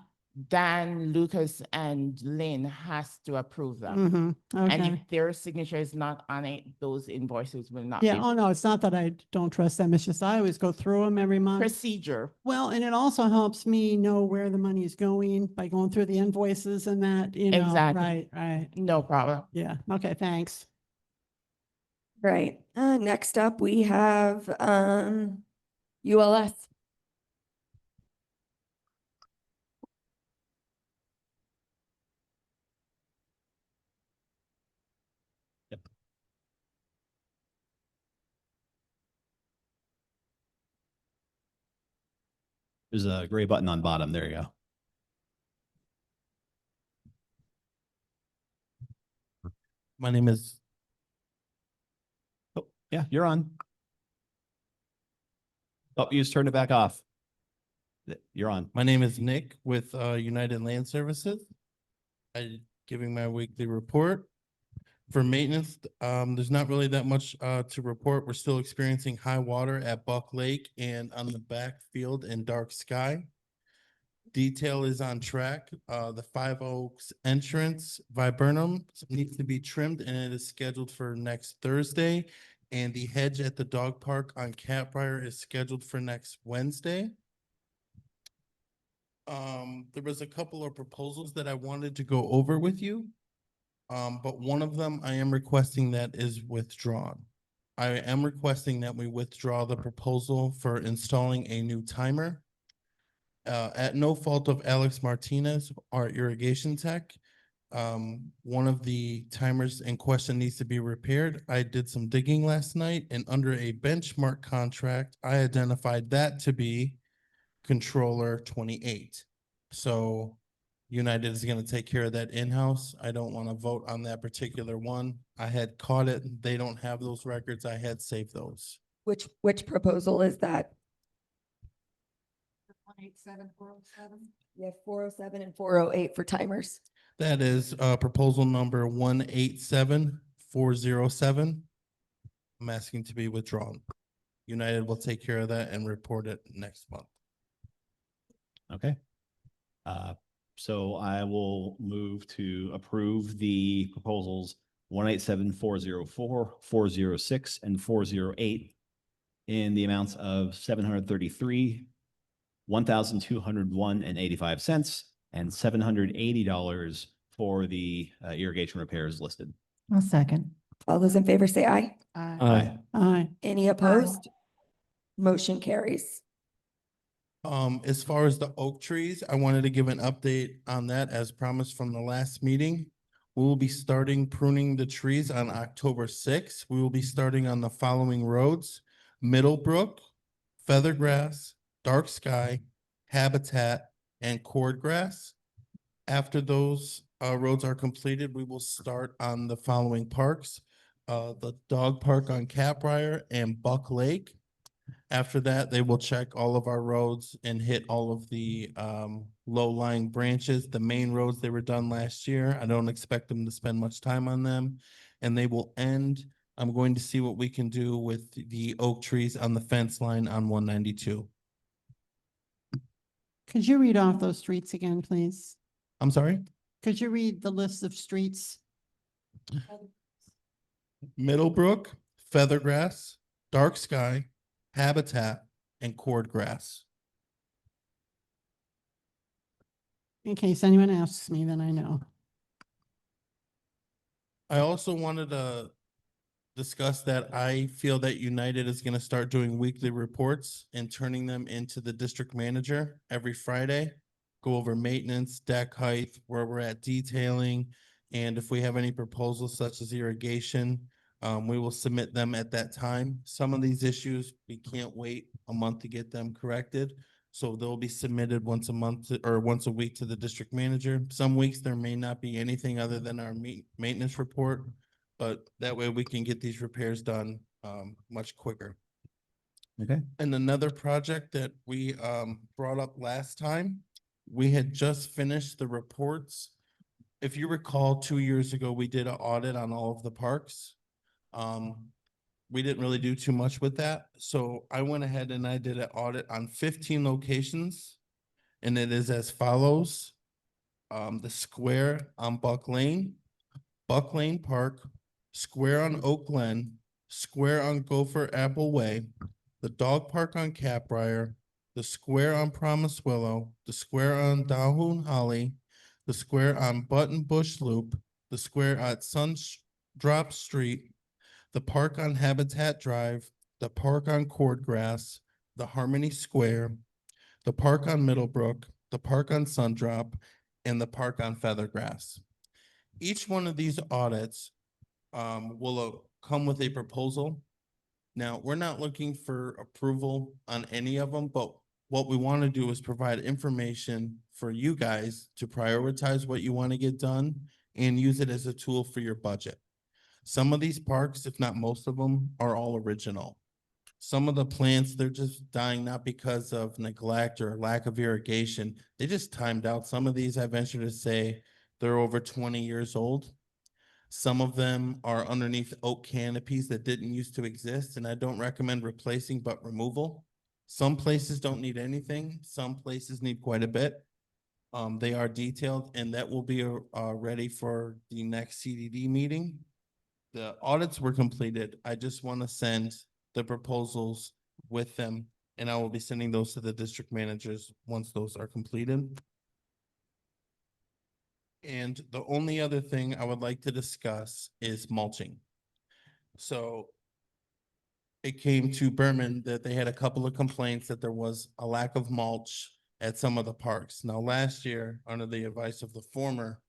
Dan, Lucas, and Lynn has to approve them. Mm-hmm. And if Okay. their signature is not on it, those invoices will not Yeah. be. Oh, no, it's not that I don't trust them. It's just I always go through them every month. Procedure. Well, and it also helps me know where the money is going by going through the invoices and that, you know. Exactly. Right. No problem. Yeah. Okay. Thanks. Right. Next up, we have ULS. There's a gray button on bottom. There you go. My name is, Oh, yeah, you're on. Oh, you just turned it back off. You're on. my name is Nick with United Land Services. I giving my weekly report. For maintenance, there's not really that much to report. We're still experiencing high water at Buck Lake and on the backfield in Dark Sky. Detail is on track. The Five Oaks entrance viburnum needs to be trimmed and it is scheduled for next Thursday. And the hedge at the dog park on Catbrier is scheduled for next Wednesday. There was a couple of proposals that I wanted to go over with you. But one of them I am requesting that is withdrawn. I am requesting that we withdraw the proposal for installing a new timer. At no fault of Alex Martinez, our irrigation tech. One of the timers in question needs to be repaired. I did some digging last night and under a benchmark contract, I identified that to be controller 28. So United is going to take care of that in-house. I don't want to vote on that particular one. I had caught it. They don't have those records. I had saved those. Which proposal is that? 187,407. You have 407 and 408 for timers. That is proposal number 187,407. I'm asking to be withdrawn. United will take care of that and report it next month. Okay. So I will move to approve the proposals 187,404, 406, and 408 in the amounts of 733, 1,201.85 cents, and $780 for the irrigation repairs listed. I'll second. All those in favor say aye. Aye. Aye. Any opposed? Motion carries. As far as the oak trees, I wanted to give an update on that as promised from the last meeting. We will be starting pruning the trees on October 6th. We will be starting on the following roads: Middlebrook, Feathergrass, Dark Sky, Habitat, and Cordgrass. After those roads are completed, we will start on the following parks: the dog park on Catbrier and Buck Lake. After that, they will check all of our roads and hit all of the low-lying branches. The main roads, they were done last year. I don't expect them to spend much time on them. And they will end. I'm going to see what we can do with the oak trees on the fence line on 192. Could you read off those streets again, please? I'm sorry? Could you read the list of streets? Middlebrook, Feathergrass, Dark Sky, Habitat, and Cordgrass. In case anyone asks me, then I know. I also wanted to discuss that I feel that United is going to start doing weekly reports and turning them into the district manager every Friday. Go over maintenance, deck height, where we're at detailing, and if we have any proposals such as irrigation, we will submit them at that time. Some of these issues, we can't wait a month to get them corrected. So they'll be submitted once a month or once a week to the district manager. Some weeks there may not be anything other than our maintenance report, but that way we can get these repairs done much quicker. Okay. And another project that we brought up last time, we had just finished the reports. If you recall, 2 years ago, we did an audit on all of the parks. We didn't really do too much with that. So I went ahead and I did an audit on 15 locations. And it is as follows. The square on Buck Lane Park, square on Oak Glen, square on Gopher Apple Way, the dog park on Catbrier, the square on Promise Willow, the square on Dalhoun Holly, the square on Button Bush Loop, the square at Sundrop Street, the park on Habitat Drive, the park on Cordgrass, the Harmony Square, the park on Middlebrook, the park on Sundrop, and the park on Feathergrass. Each one of these audits will come with a proposal. Now, we're not looking for approval on any of them, but what we want to do is provide information for you guys to prioritize what you want to get done and use it as a tool for your budget. Some of these parks, if not most of them, are all original. Some of the plants, they're just dying not because of neglect or lack of irrigation. They just timed out. Some of these, I venture to say, they're over 20 years old. Some of them are underneath oak canopies that didn't used to exist, and I don't recommend replacing but removal. Some places don't need anything. Some places need quite a bit. They are detailed, and that will be ready for the next CDD meeting. The audits were completed. I just want to send the proposals with them, and I will be sending those to the district managers once those are completed. And the only other thing I would like to discuss is mulching. So it came to Berman that they had a couple of complaints that there was a lack of mulch at some of the parks. Now, last year, under the advice of the former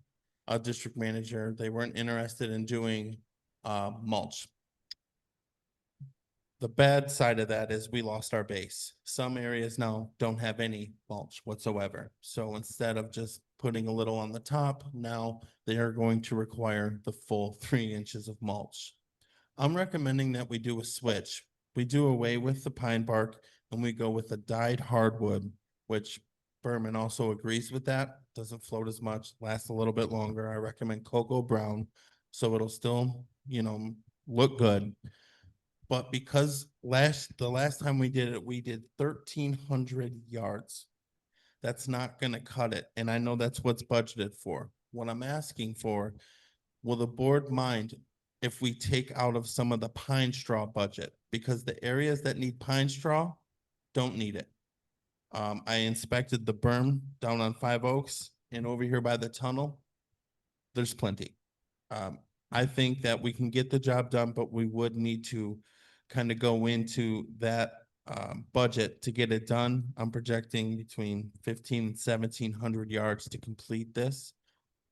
district manager, they weren't interested in doing mulch. The bad side of that is we lost our base. Some areas now don't have any mulch whatsoever. So instead of just putting a little on the top, now they are going to require the full 3 inches of mulch. I'm recommending that we do a switch. We do away with the pine bark and we go with a dyed hardwood, which Berman also agrees with that. Doesn't float as much, lasts a little bit longer. I recommend cocoa brown, so it'll still, look good. But because the last time we did it, we did 1,300 yards. That's not gonna cut it, and I know that's what's budgeted for. What I'm asking for, will the board mind if we take out of some of the pine straw budget? Because the areas that need pine straw don't need it. I inspected the berm down on Five Oaks and over here by the tunnel. There's plenty. I think that we can get the job done, but we would need to kind of go into that budget to get it done. I'm projecting between 1,500 and 1,700 yards to complete this.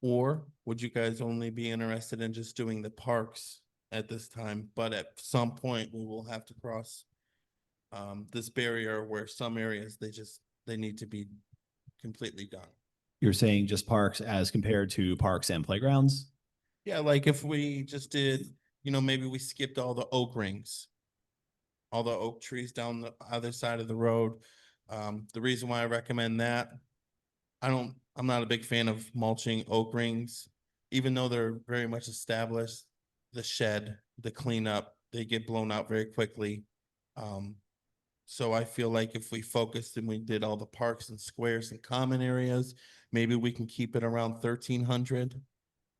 Or would you guys only be interested in just doing the parks at this time? But at some point, we will have to cross this barrier where some areas, they need to be completely done. You're saying just parks as compared to parks and playgrounds? Yeah, like if we just did, maybe we skipped all the oak rings, all the oak trees down the other side of the road. The reason why I recommend that, I'm not a big fan of mulching oak rings, even though they're very much established. The shed, the cleanup, they get blown out very quickly. So I feel like if we focused and we did all the parks and squares and common areas, maybe we can keep it around 1,300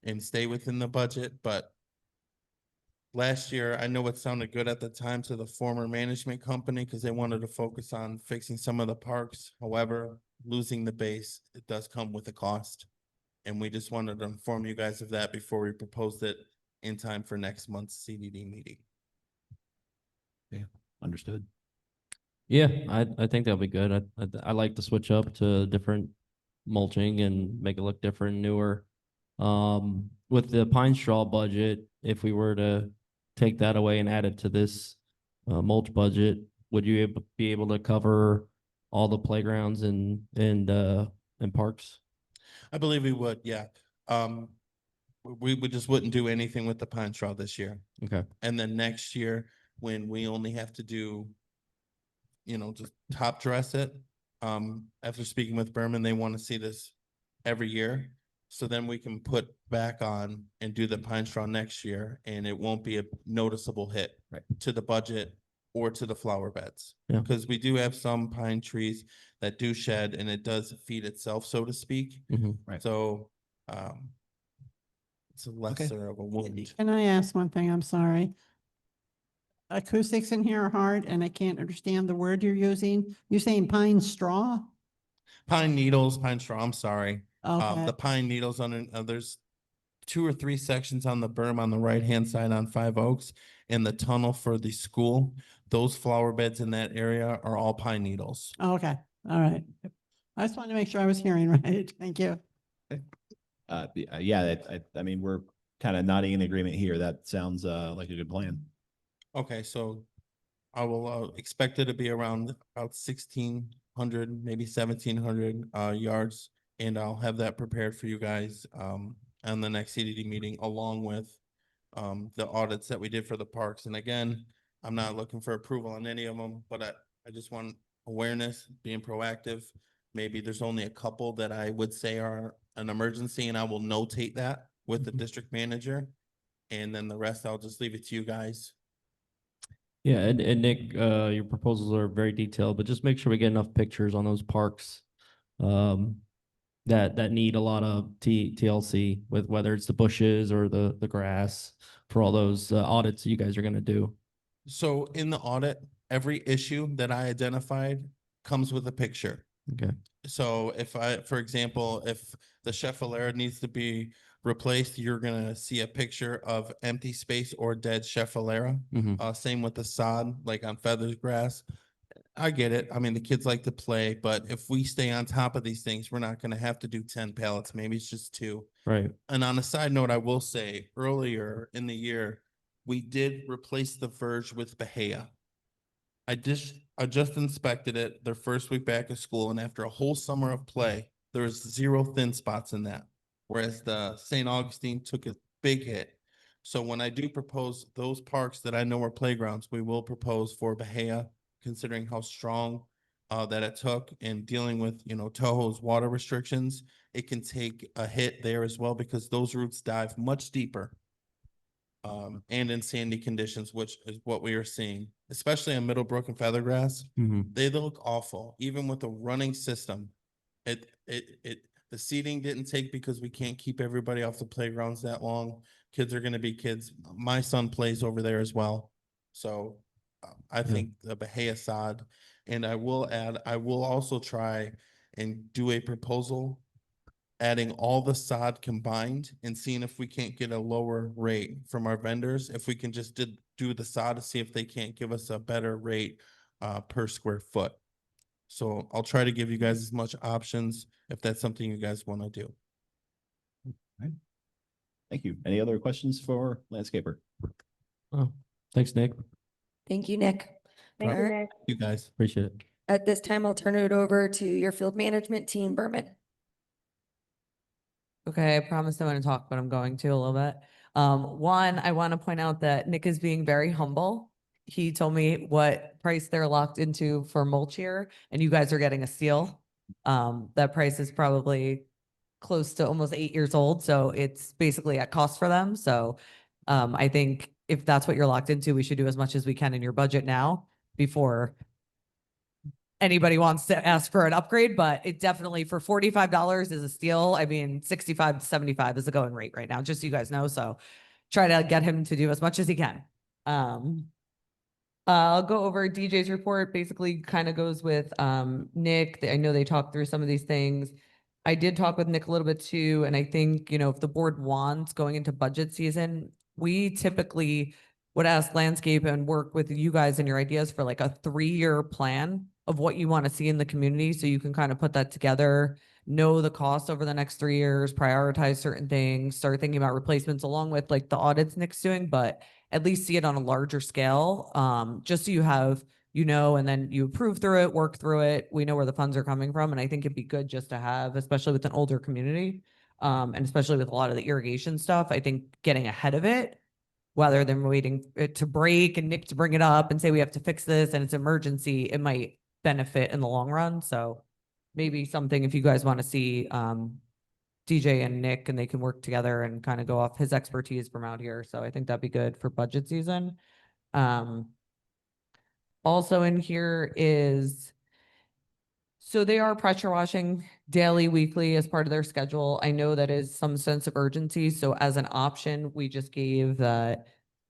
and stay within the budget. But last year, I know it sounded good at the time to the former management company because they wanted to focus on fixing some of the parks. However, losing the base, it does come with a cost. And we just wanted to inform you guys of that before we proposed it in time for next month's CDD meeting. Yeah, understood. Yeah, I think that'll be good. I like to switch up to different mulching and make it look different, newer. With the pine straw budget, if we were to take that away and add it to this mulch budget, would you be able to cover all the playgrounds and parks? I believe we would, yeah. We just wouldn't do anything with the pine straw this year. Okay. And then next year, when we only have to do, just top dress it. After speaking with Berman, they want to see this every year. So then we can put back on and do the pine straw next year, and it won't be a noticeable hit to the budget or to the flower beds. Yeah. Because we do have some pine trees that do shed and it does feed itself, so to speak. Right. So it's a lesser of a wound. Can I ask one thing? I'm sorry. Acoustics in here are hard and I can't understand the word you're using. You're saying pine straw? Pine needles, pine straw, I'm sorry. Okay. The pine needles there's 2 or 3 sections on the berm on the right-hand side on Five Oaks and the tunnel for the school. Those flower beds in that area are all pine needles. Okay, all right. I just wanted to make sure I was hearing right. Thank you. Yeah, I mean, we're kind of nodding in agreement here. That sounds like a good plan. Okay, so I will expect it to be around about 1,600, maybe 1,700 yards. And I'll have that prepared for you guys on the next CDD meeting, along with the audits that we did for the parks. And again, I'm not looking for approval on any of them, but I just want awareness, being proactive. Maybe there's only a couple that I would say are an emergency, and I will notate that with the district manager. And then the rest, I'll just leave it to you guys. Yeah, and Nick, your proposals are very detailed, but just make sure we get enough pictures on those parks. That need a lot of TLC with whether it's the bushes or the grass for all those audits you guys are gonna do. So in the audit, every issue that I identified comes with a picture. Okay. So if I, for example, if the Cheffalera needs to be replaced, you're gonna see a picture of empty space or dead Cheffalera. Mhm. Same with the sod, like on Feathers grass. I get it. I mean, the kids like to play, but if we stay on top of these things, we're not gonna have to do 10 pallets. Maybe it's just 2. Right. And on a side note, I will say earlier in the year, we did replace the verge with Bahia. I just inspected it their first week back at school, and after a whole summer of play, there was 0 thin spots in that. Whereas the St. Augustine took a big hit. So when I do propose those parks that I know are playgrounds, we will propose for Bahia, considering how strong that it took in dealing with, you know, Toho's water restrictions. It can take a hit there as well because those roots dive much deeper. And in sandy conditions, which is what we are seeing, especially on Middlebrook and Feathergrass. Mhm. They look awful, even with a running system. The seating didn't take because we can't keep everybody off the playgrounds that long. Kids are gonna be kids. My son plays over there as well. So I think the Bahia sod, and I will add, I will also try and do a proposal adding all the sod combined and seeing if we can't get a lower rate from our vendors. If we can just do the sod to see if they can't give us a better rate per square foot. So I'll try to give you guys as much options if that's something you guys want to do. Thank you. Any other questions for landscaper? Oh, thanks, Nick. Thank you, Nick. Thank you, Alright. Nick. You guys. Appreciate it. At this time, I'll turn it over to your field management team, Berman. Okay, I promised I want to talk, but I'm going to a little bit. One, I want to point out that Nick is being very humble. He told me what price they're locked into for mulch here, and you guys are getting a steal. That price is probably close to almost 8 years old, so it's basically at cost for them. So I think if that's what you're locked into, we should do as much as we can in your budget now before anybody wants to ask for an upgrade, but it definitely for $45 is a steal. I mean, 65 to 75 is the going rate right now, just so you guys know. So try to get him to do as much as he can. I'll go over DJ's report, basically kind of goes with Nick. I know they talked through some of these things. I did talk with Nick a little bit too, and I think, you know, if the board wants going into budget season, we typically would ask landscape and work with you guys and your ideas for like a 3-year plan of what you want to see in the community. So you can kind of put that together, know the cost over the next 3 years, prioritize certain things, start thinking about replacements along with like the audits Nick's doing, but at least see it on a larger scale. Just so you have, you know, and then you approve through it, work through it. We know where the funds are coming from. And I think it'd be good just to have, especially with an older community. And especially with a lot of the irrigation stuff, I think getting ahead of it rather than waiting it to break and Nick to bring it up and say we have to fix this and it's emergency, it might benefit in the long run. So maybe something if you guys want to see DJ and Nick and they can work together and kind of go off his expertise from out here. So I think that'd be good for budget season. Also in here is, so they are pressure washing daily, weekly as part of their schedule. I know that is some sense of urgency. So as an option, we just gave that,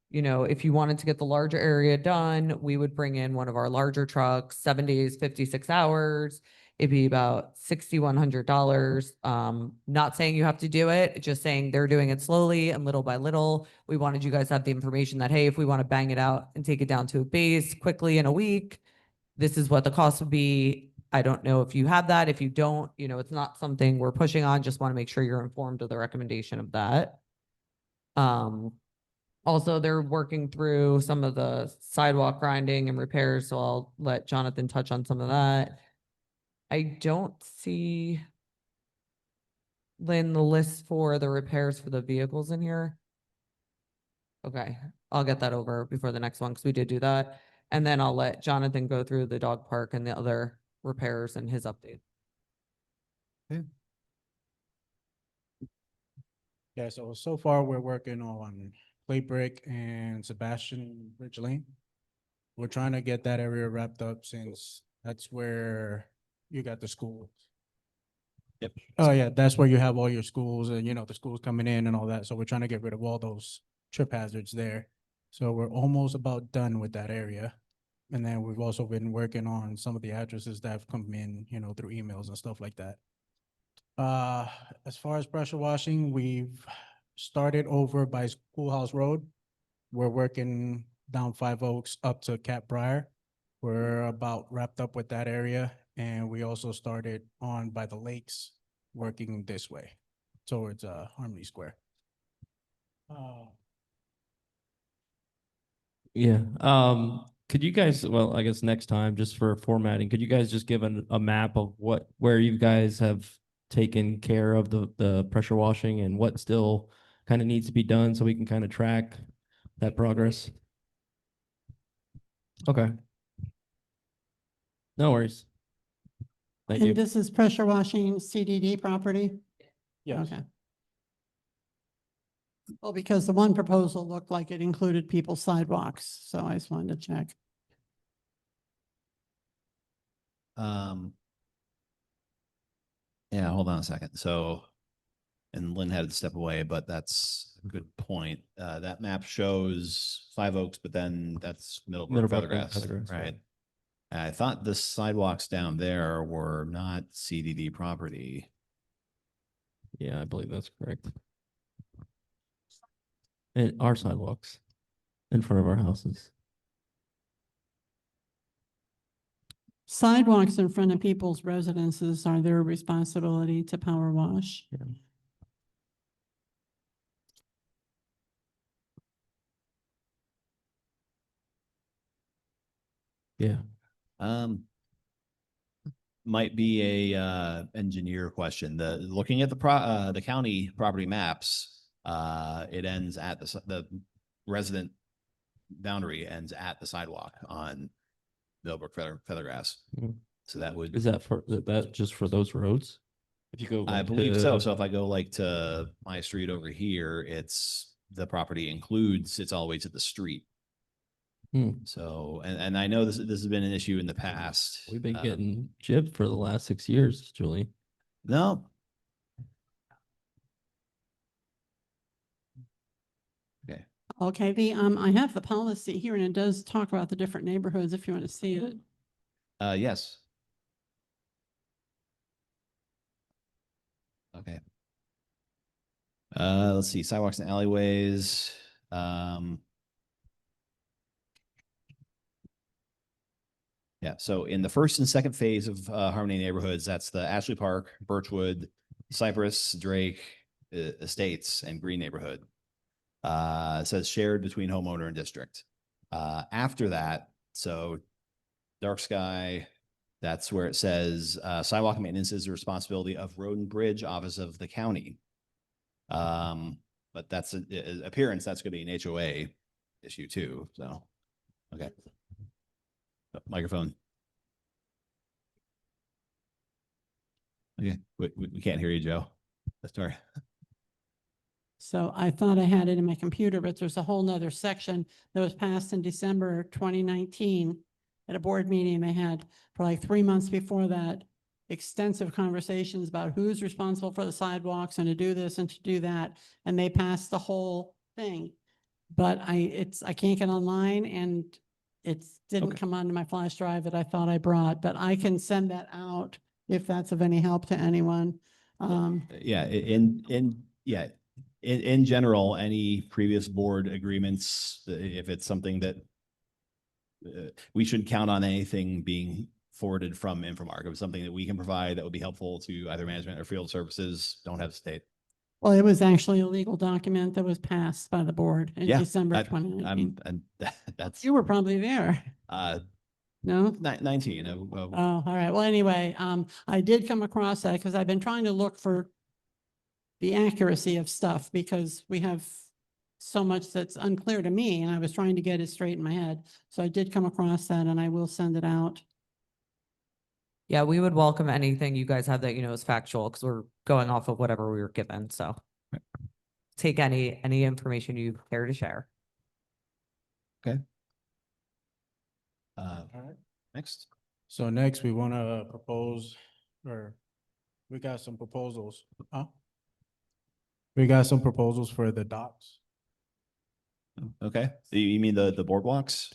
you know, if you wanted to get the larger area done, we would bring in one of our larger trucks, 7 days, 56 hours. It'd be about $6,100. Not saying you have to do it, just saying they're doing it slowly and little by little. We wanted you guys to have the information that, hey, if we want to bang it out and take it down to a base quickly in a week, this is what the cost would be. I don't know if you have that. If you don't, you know, it's not something we're pushing on. Just want to make sure you're informed of the recommendation of that. Also, they're working through some of the sidewalk grinding and repairs, so I'll let Jonathan touch on some of that. I don't see, Lynn, the list for the repairs for the vehicles in here. Okay, I'll get that over before the next one because we did do that. And then I'll let Jonathan go through the dog park and the other repairs and his update. Yeah, so far we're working on Clay Brick and Sebastian Ridge Lane. We're trying to get that area wrapped up since that's where you got the schools. Yep. Oh, yeah, that's where you have all your schools and, you know, the schools coming in and all that. So we're trying to get rid of all those trip hazards there. So we're almost about done with that area. And then we've also been working on some of the addresses that have come in, you know, through emails and stuff like that. As far as pressure washing, we've started over by Schoolhouse Road. We're working down Five Oaks up to Cat Briar. We're about wrapped up with that area. And we also started on by the lakes, working this way towards Harmony Square. Yeah. Could you guys, well, I guess next time, just for formatting, could you guys just give a map of where you guys have taken care of the pressure washing and what still kind of needs to be done so we can kind of track that progress? Okay. No worries. Thank you. And this is pressure washing CDD property? Yes. Okay. Well, because the one proposal looked like it included people's sidewalks, so I just wanted to check. Yeah, hold on a second. So, and Lynn had to step away, but that's a good point. That map shows Five Oaks, but then that's Middlebrook, Feathergrass, right? I thought the sidewalks down there were not CDD property. Yeah, I believe that's correct. And our sidewalks in front of our houses. Sidewalks in front of people's residences are their responsibility to power wash. Yeah. Yeah. Might be a engineer question. Looking at the county property maps, it ends at the resident boundary ends at the sidewalk on Middlebrook Feathergrass. Mhm. So that would, Is that for that just for those roads? If you go, I like, believe so. So if I go like to my street over here, it's the property includes, it's all the way to the street. So, and I know this has been an issue in the past. We've been getting gypped for the last 6 years, Julie. No. Okay. Okay, I have the policy here and it does talk about the different neighborhoods if you want to see it. Yes. Okay. Let's see, sidewalks and alleyways. Yeah, so in the first and second phase of Harmony neighborhoods, that's the Ashley Park, Birchwood, Cypress, Drake, Estates, and Green neighborhood. It says shared between homeowner and district. After that, so Dark Sky, that's where it says sidewalk maintenance is the responsibility of Road and Bridge Office of the county. But that's appearance, that's gonna be an HOA issue too, so, okay. Microphone. Okay, we can't hear you, Joe. Sorry. So I thought I had it in my computer, but there's a whole nother section that was passed in December 2019 at a board meeting they had for like 3 months before that. Extensive conversations about who's responsible for the sidewalks and to do this and to do that. And they passed the whole thing. But I can't get online and it didn't come onto my flash drive that I thought I brought, but I can send that out if that's of any help to anyone. Yeah, in general, any previous board agreements, if it's something that we should count on anything being forwarded from Infomark. If it's something that we can provide that would be helpful to either management or field services, don't hesitate. Well, it was actually a legal document that was passed by the board in Yeah, December 2019. That's You were probably there. No? 19. Oh, all right. Well, anyway, I did come across that because I've been trying to look for the accuracy of stuff because we have so much that's unclear to me and I was trying to get it straight in my head. So I did come across that and I will send it out. Yeah, we would welcome anything you guys have that, is factual because we're going off of whatever we were given. So take any information you care to share. Okay. Next. So next, we want to propose, or we got some proposals, huh? We got some proposals for the docks. Okay. You mean the boardwalks?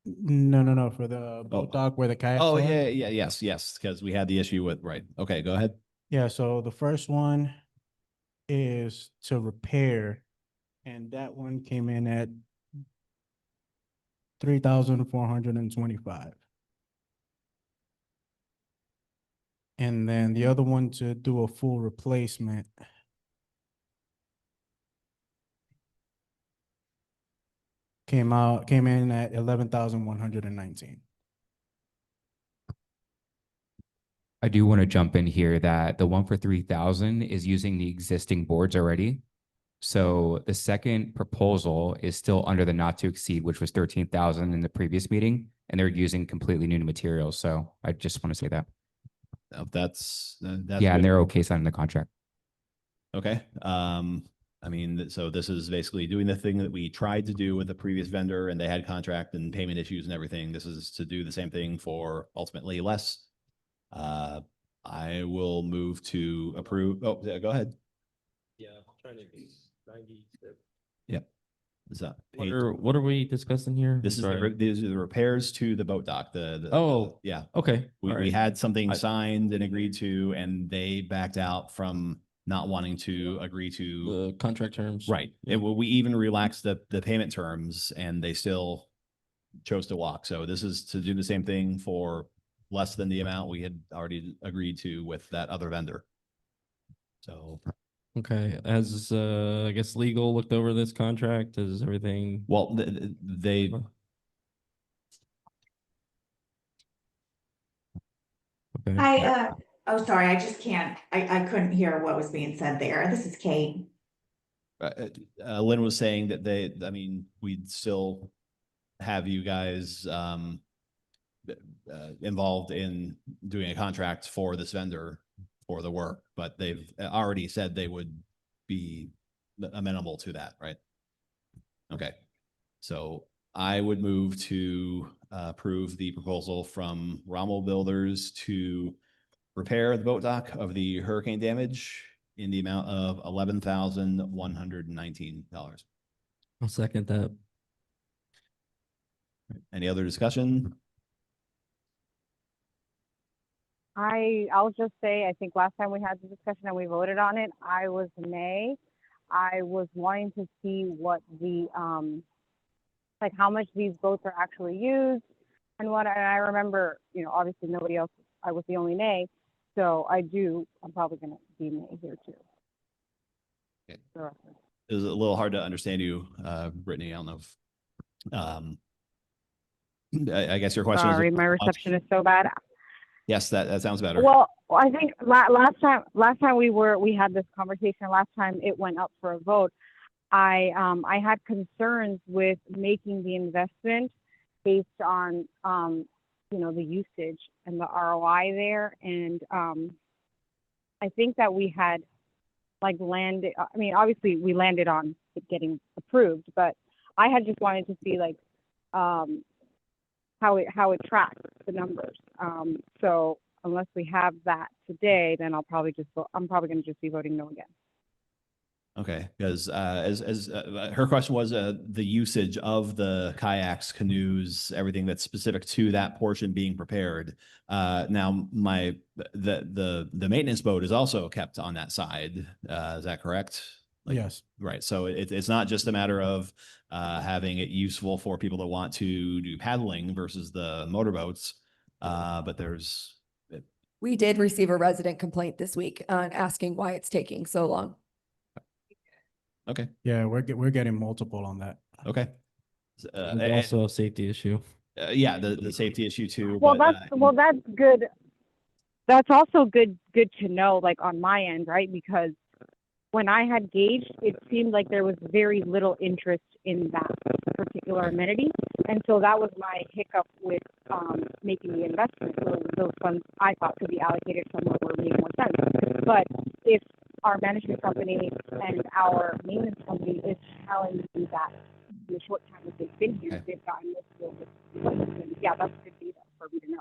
No, for the boat dock where the kayaks Oh, are. yeah, yes, because we had the issue with, right. Okay, go ahead. Yeah, so the first one is to repair, and that one came in at 3,425. And then the other one to do a full replacement came in at 11,119. I do want to jump in here that the one for 3,000 is using the existing boards already. So the second proposal is still under the not to exceed, which was 13,000 in the previous meeting, and they're using completely new materials. So I just want to say that. That's Yeah, good. and they're okay signing the contract. Okay. I mean, so this is basically doing the thing that we tried to do with the previous vendor, and they had contract and payment issues and everything. This is to do the same thing for ultimately less. I will move to approve. Oh, yeah, go ahead. Yeah, I'm trying to be 90. Yep. Is that What are we discussing here? This I'm is sorry. these are the repairs to the boat dock. Oh, yeah. Okay. We all right. had something signed and agreed to, and they backed out from not wanting to agree to The contract terms. right. Yeah. We even relaxed the payment terms, and they still chose to walk. So this is to do the same thing for less than the amount we had already agreed to with that other vendor. So Okay. Has I guess legal looked over this contract? Is everything? well, they Okay. Oh, sorry, I just can't, I couldn't hear what was being said there. This is Kate. Lynn was saying that I mean, we'd still have you guys involved in doing a contract for this vendor for the work, but they've already said they would be amenable to that, right? Okay, so I would move to approve the proposal from Rommel Builders to repair the boat dock of the hurricane damage in the amount of $11,119. I'll second that. Any other discussion? I'll just say, I think last time we had the discussion and we voted on it, I was nay. I was wanting to see what the, like how much these boats are actually used and what, and I remember, you know, obviously nobody else, I was the only nay. So I'm probably going to be nay here too. Okay. It was a little hard to understand you, Brittany. I don't know if, I guess your question Sorry, is. my reception is so bad. Yes, that sounds better. Well, I think last time we had this conversation, last time it went up for a vote, I had concerns with making the investment based on, you know, the usage and the ROI there. And I think that we had like landed, I mean, obviously we landed on it getting approved, but I had just wanted to see like how it tracks the numbers. So unless we have that today, then I'm probably going to just be voting no again. Okay, because as her question was the usage of the kayaks, canoes, everything that's specific to that portion being prepared. Now the maintenance boat is also kept on that side. Is that correct? Yes. Right. So it's not just a matter of having it useful for people that want to do paddling versus the motorboats, but We did receive a resident complaint this week asking why it's taking so long. Okay. Yeah, we're getting multiple on that. Okay. There's also a safety issue. Yeah, the safety issue too. Well, but, that's good. That's also good to know, like on my end, right? Because when I had gauged, it seemed like there was very little interest in that particular amenity. And so that was my hiccup with making the investment. Those funds I thought could be allocated somewhere where it made more sense. But if our management company and our maintenance company is telling me that in the short time that they've been here, Okay. they've gotten this deal with, yeah, that's good data for me to know.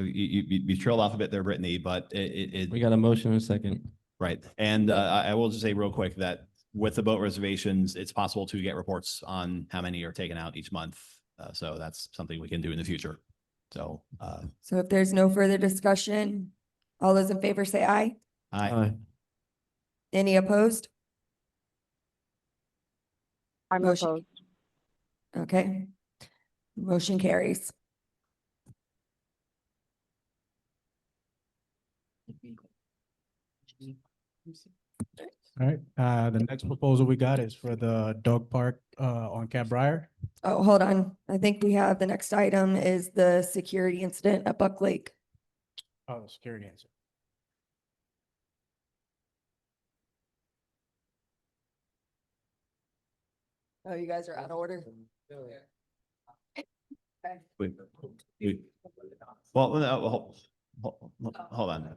You trailed off a bit there, Brittany, but We got a motion in a second. right. And I will just say real quick that with the boat reservations, it's possible to get reports on how many are taken out each month. So that's something we can do in the future. So, So if there's no further discussion, all those in favor say aye. I, Any opposed? I'm Motion- opposed. Okay. Motion carries. All right, the next proposal we got is for the dog park, on Cab Briar. Oh, hold on. I think we have the next item is the security incident at Buck Lake. Oh, security answer. Oh, you guys are out of order? well, no, hold on.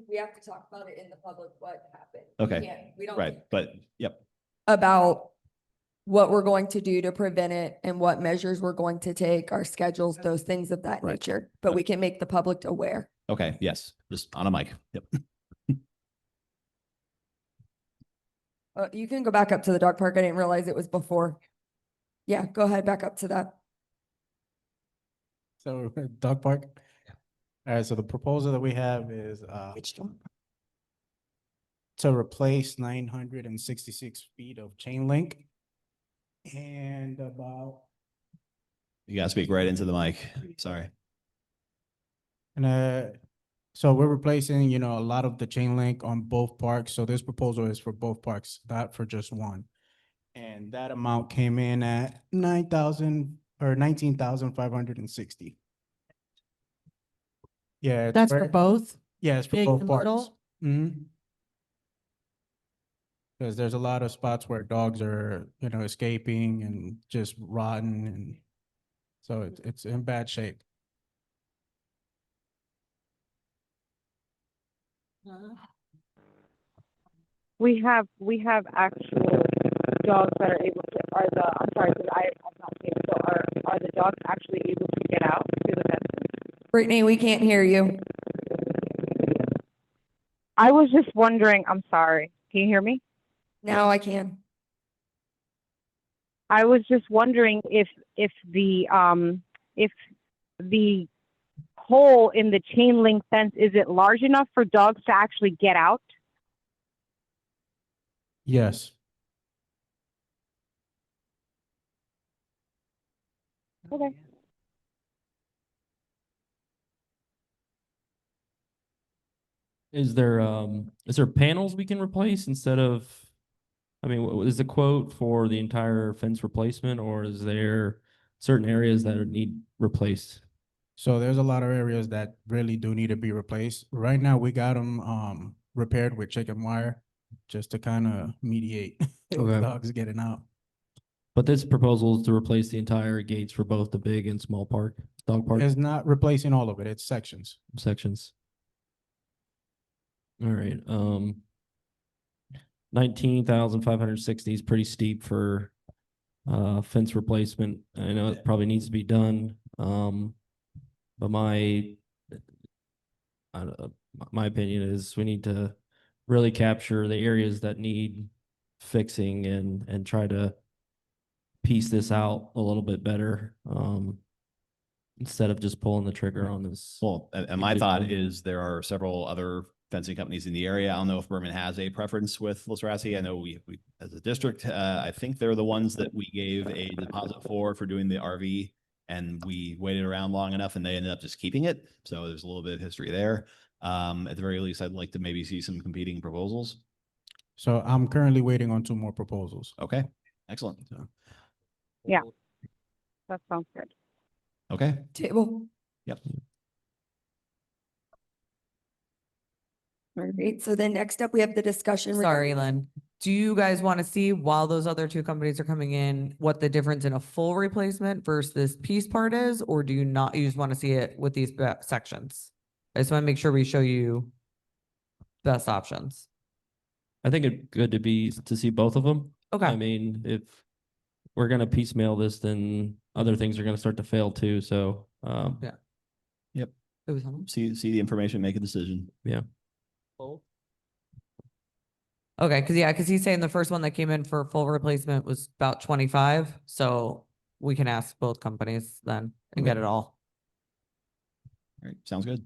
We have to talk about it in the public, what happened. Okay. We don't. Right. But yep. About what we're going to do to prevent it and what measures we're going to take, our schedules, those things of that Right. nature. But we can make the public aware. Okay. Yes. Just on a mic. Yep. You can go back up to the dog park. I didn't realize it was before. Yeah, go ahead, back up to that. So dog park. All right, so the proposal that we have is, to replace 966 feet of chain link. And about, You gotta speak right into the mic. Sorry. and so we're replacing, a lot of the chain link on both parks. So this proposal is for both parks, not for just one. And that amount came in at 19,560. Yeah. That's for both? Yeah, it's for Big both and parks. little? Because there's a lot of spots where dogs are, escaping and just rotten, and so it's in bad shape. We have actual dogs that are able to, I'm sorry, because I'm not seeing, so are the dogs actually able to get out to the fence? Brittany, we can't hear you. I was just wondering, I'm sorry, can you hear me? Now I can. I was just wondering if the hole in the chain link fence, is it large enough for dogs to actually get out? Yes. Okay. Is there panels we can replace instead of, I mean, is the quote for the entire fence replacement, or is there certain areas that need replaced? So there's a lot of areas that really do need to be replaced. Right now, we got them repaired with chicken wire just to kind of mediate Okay. dogs getting out. But this proposal is to replace the entire gates for both the big and small dog park It's not replacing all of it, it's sections. sections. All right, 19,560 is pretty steep for fence replacement. I know it probably needs to be done. But my opinion is we need to really capture the areas that need fixing and try to piece this out a little bit better. Instead of just pulling the trigger on this. Well, and my thought is there are several other fencing companies in the area. I don't know if Berman has a preference with Losarasi. I know we as a district, I think they're the ones that we gave a deposit for doing the RV, and we waited around long enough and they ended up just keeping it. So there's a little bit of history there. At the very least, I'd like to maybe see some competing proposals. So I'm currently waiting on 2 more proposals. Okay, excellent. Yeah, that sounds good. Okay. Table. Yep. All right, so then next up, we have the discussion. Sorry, regarding- Len. Do you guys want to see, while those other two companies are coming in, what the difference in a full replacement versus this piece part is? Or do you not, you just want to see it with these sections? I just want to make sure we show you best options? I think it's good to see both of them. Okay. I mean, if we're gonna piecemeal this, then other things are gonna start to fail too. So, Yeah. Yep. It was on. See the information, make a decision. yeah. Okay, because he's saying the first one that came in for full replacement was about 25, so we can ask both companies then and get it all. All right, sounds good.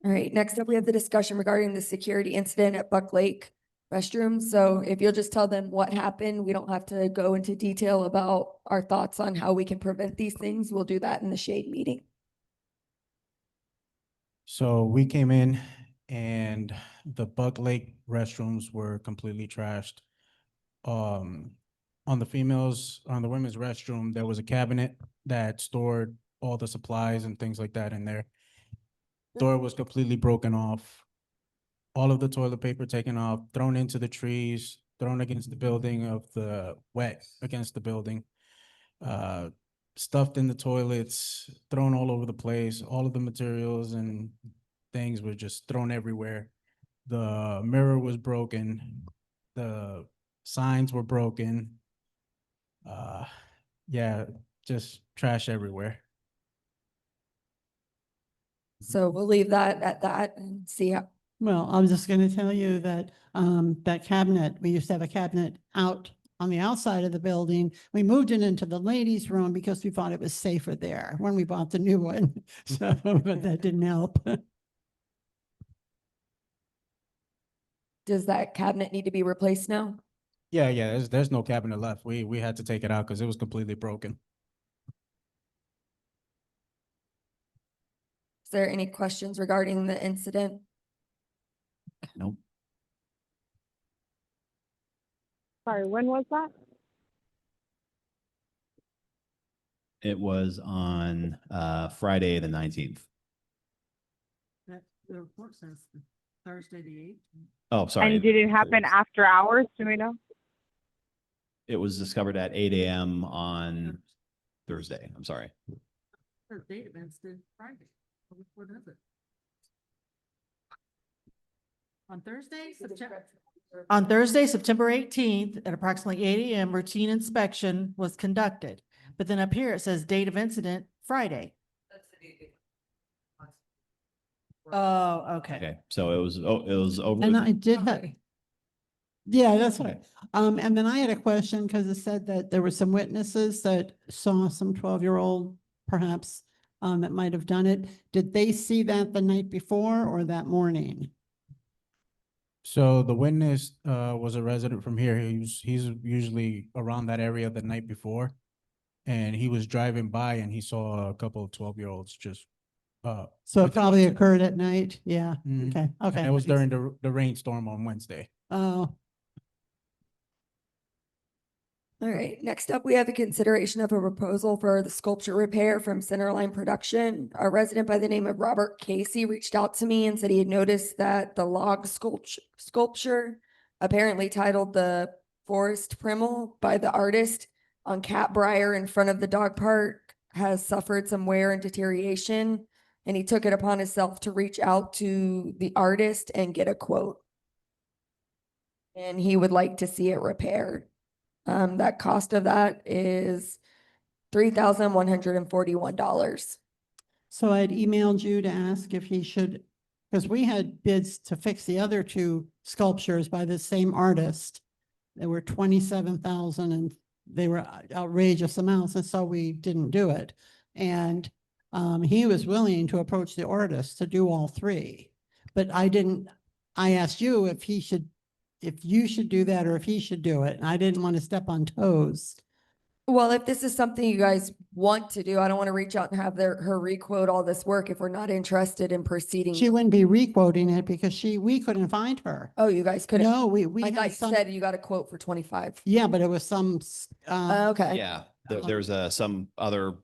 All right, next up, we have the discussion regarding the security incident at Buck Lake restrooms. So if you'll just tell them what happened, we don't have to go into detail about our thoughts on how we can prevent these things. We'll do that in the shade meeting. So we came in and the Buck Lake restrooms were completely trashed. On the women's restroom, there was a cabinet that stored all the supplies and things like that in there. Door was completely broken off. All of the toilet paper taken off, thrown into the trees, thrown against the building wet against the building. Stuffed in the toilets, thrown all over the place. All of the materials and things were just thrown everywhere. The mirror was broken. The signs were broken. Yeah, just trash everywhere. So we'll leave that at that and see how. Well, I was just gonna tell you that, that cabinet, we used to have a cabinet out on the outside of the building. We moved it into the ladies' room because we thought it was safer there when we bought the new one. So, but that didn't help. Does that cabinet need to be replaced now? Yeah, there's no cabinet left. We had to take it out because it was completely broken. Is there any questions regarding the incident? Nope. Sorry, when was that? It was on Friday, the 19th. The report says Thursday, the 8th. Oh, sorry. And did it happen after hours? Do we know? It was discovered at 8 a.m. on Thursday. I'm sorry. The date events did Friday. What is it? On Thursday, September 18th, at approximately 8 a.m., routine inspection was conducted. But then up here, it says date of incident, Friday. Oh, okay. Okay, so it was over. And I did have, yeah, that's right. And then I had a question because it said that there were some witnesses that saw some 12-year-old perhaps that might have done it. Did they see that the night before or that morning? So the witness was a resident from here. He's usually around that area the night before. And he was driving by and he saw a couple of 12-year-olds just So it probably occurred at night. Yeah. Mhm. Okay. Okay. And it was during the rainstorm on Wednesday. Oh, All right, next up, we have a consideration of a proposal for the sculpture repair from Centerline Production. A resident by the name of Robert Casey reached out to me and said he had noticed that the log sculpture, apparently titled the Forest Primal by the artist on Catbrier in front of the dog park, has suffered some wear and deterioration. And he took it upon himself to reach out to the artist and get a quote. And he would like to see it repaired. That cost of that is $3,141. so I'd emailed you to ask if he should, because we had bids to fix the other two sculptures by the same artist. They were 27,000 and they were outrageous amounts, and so we didn't do it. And he was willing to approach the artist to do all three, but I asked you if you should do that or if he should do it. And I didn't want to step on toes. Well, if this is something you guys want to do, I don't want to reach out and have her requote all this work if we're not interested in proceeding. She wouldn't be requoting it because we couldn't find her. Oh, you guys couldn't? No, we I had thought you some, said you got a quote for 25. yeah, but it was some, Okay. Yeah, there's some other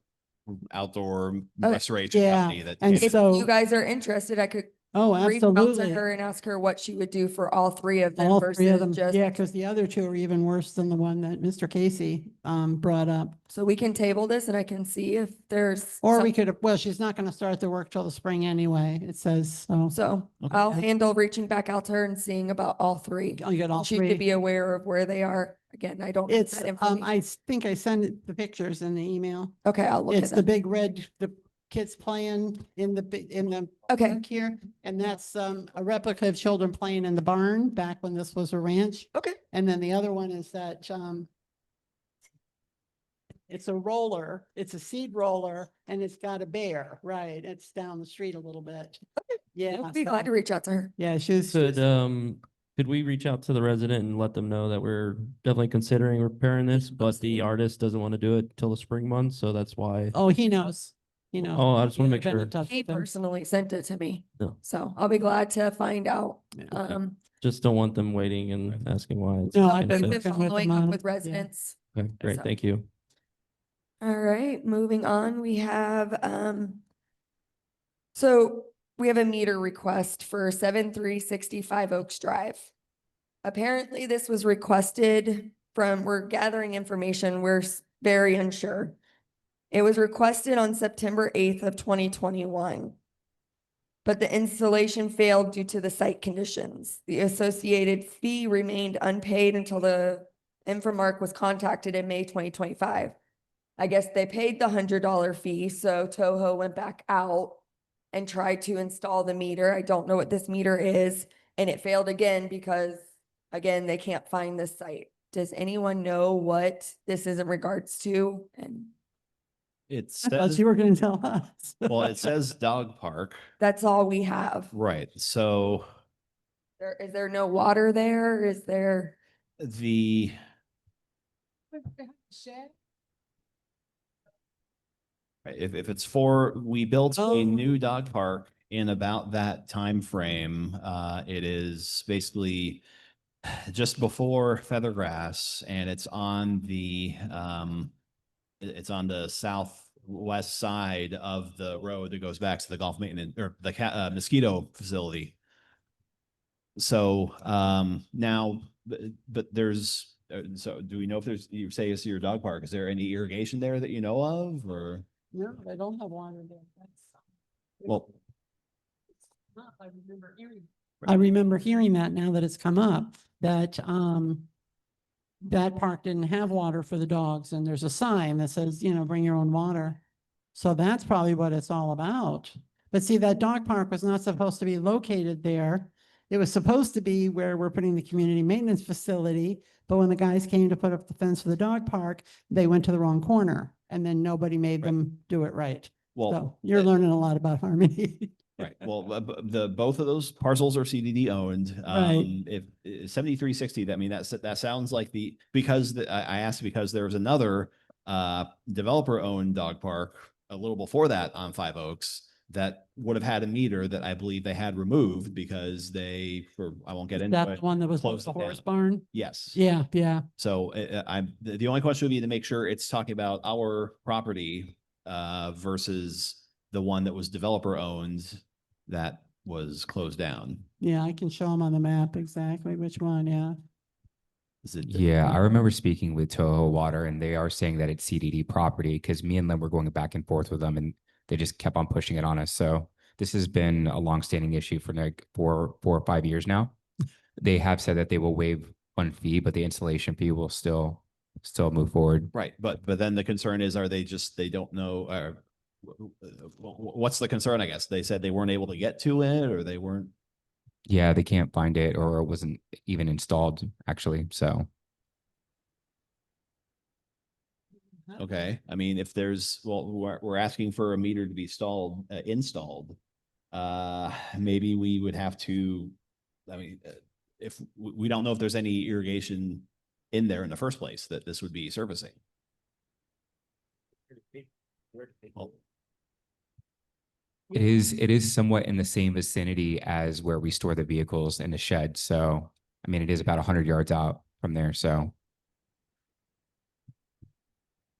outdoor Okay. restoration Yeah, company that. and If so- you guys are interested, I could Oh, reach out to absolutely. her and ask her what she would do for all three of them All three of versus them. just. Yeah, because the other two are even worse than the one that Mr. Casey brought up. So we can table this and I can see if there's. Or we some- could, well, she's not gonna start the work till the spring anyway, it says, so. So I'll handle reaching back out to her and seeing about all three. I'll get all She three. could be aware of where they are. Again, I don't. have It's, that information. I think I sent the pictures in the email. Okay, I'll look It's at the them. big red, the kids playing in the, Okay. park here. And that's a replica of children playing in the barn back when this was a ranch. Okay. And then the other one is that, it's a roller, it's a seed roller, and it's got a bear, right? It's down the street a little bit. Yeah. I'll be glad to reach out to her. Yeah, she's. Could we reach out to the resident and let them know that we're definitely considering repairing this, but the artist doesn't want to do it till the spring months, so that's why. Oh, he knows. He knows. Oh, I just want to Yeah, make been in sure. touch He with him. personally sent it to me. No. So I'll be glad to find out. Okay. Just don't want them waiting and asking why. it's No, been I've been said. Been working with following them up on with it. Yeah. residents. Okay, great, So- thank you. All right, moving on, we have, so we have a meter request for 7365 Oaks Drive. Apparently this was requested from, we're gathering information, we're very unsure. It was requested on September 8th of 2021. But the installation failed due to the site conditions. The associated fee remained unpaid until the Infomark was contacted in May 2025. I guess they paid the $100 fee, so Toho went back out and tried to install the meter. I don't know what this meter is, and it failed again because, again, they can't find this site. Does anyone know what this is in regards to? And It I thought says, you were gonna tell us. well, it says dog park, that's all we have. right? So Is there no water there? Is there? the, if it's for, we built Oh. a new dog park in about that time frame. It is basically just before Feathergrass, and it's on the it's on the southwest side of the road that goes back to the golf maintenance or the mosquito facility. So now, but there's so do we know if there's, you say it's your dog park, is there any irrigation there that you know of, or? No, they don't have water there. Well, I remember hearing that now that it's come up, that that park didn't have water for the dogs, and there's a sign that says, you know, bring your own water. So that's probably what it's all about. But see, that dog park was not supposed to be located there. It was supposed to be where we're putting the community maintenance facility, but when the guys came to put up the fence for the dog park, they went to the wrong corner, and then nobody made them do it right. well, So you're learning a lot about Harmony. right. Well, the both of those parcels are CDD owned. Right. If 7360, I mean, that sounds like because I asked because there was another developer owned dog park a little before that on Five Oaks that would have had a meter that I believe they had removed because I won't get into That's it. the one that was closed the it down. horse barn? Yes. Yeah, yeah. So the only question would be to make sure it's talking about our property versus the one that was developer owned that was closed down. Yeah, I can show them on the map exactly which one, yeah. Is it? Yeah, I remember speaking with Toho Water, and they are saying that it's CDD property because me and Lynn were going back and forth with them, and they just kept on pushing it on us. So this has been a longstanding issue for like 4 or 5 years now. They have said that they will waive one fee, but the installation fee will still move forward. Right, but then the concern is, they don't know, what's the concern, I guess? They said they weren't able to get to it, or they weren't. Yeah, they can't find it, or it wasn't even installed actually. So Okay, I mean, if there's, we're asking for a meter to be installed. Maybe we would have to, I mean, if we don't know if there's any irrigation in there in the first place that this would be servicing. Well, it is somewhat in the same vicinity as where we store the vehicles in the shed. So I mean, it is about 100 yards out from there. So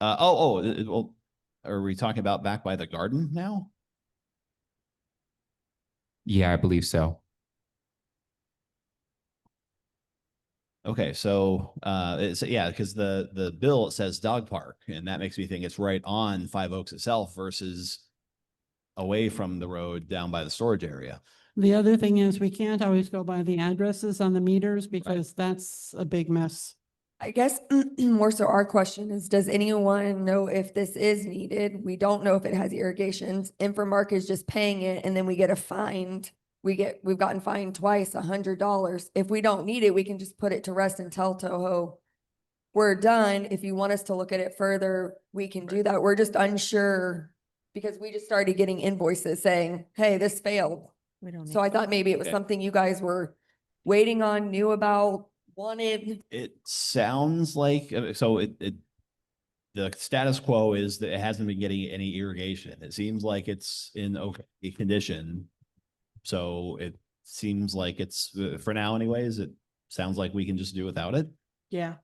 well, are we talking about back by the garden now? Yeah, I believe so. Okay, so it's yeah, because the bill it says dog park, and that makes me think it's right on Five Oaks itself versus away from the road down by the storage area. The other thing is we can't always go by the addresses on the meters because that's a big mess. I guess more so our question is, does anyone know if this is needed? We don't know if it has irrigations. Infomark is just paying it and then we get a fine. We've gotten fined twice, $100. If we don't need it, we can just put it to rest and tell Toho we're done. If you want us to look at it further, we can do that. We're just unsure because we just started getting invoices saying, hey, this failed. So I thought maybe it was Okay. something you guys were waiting on, knew about, wanted. It sounds like the status quo is that it hasn't been getting any irrigation. It seems like it's in okay condition. So it seems like it's for now anyways, it sounds like we can just do without it. Yeah.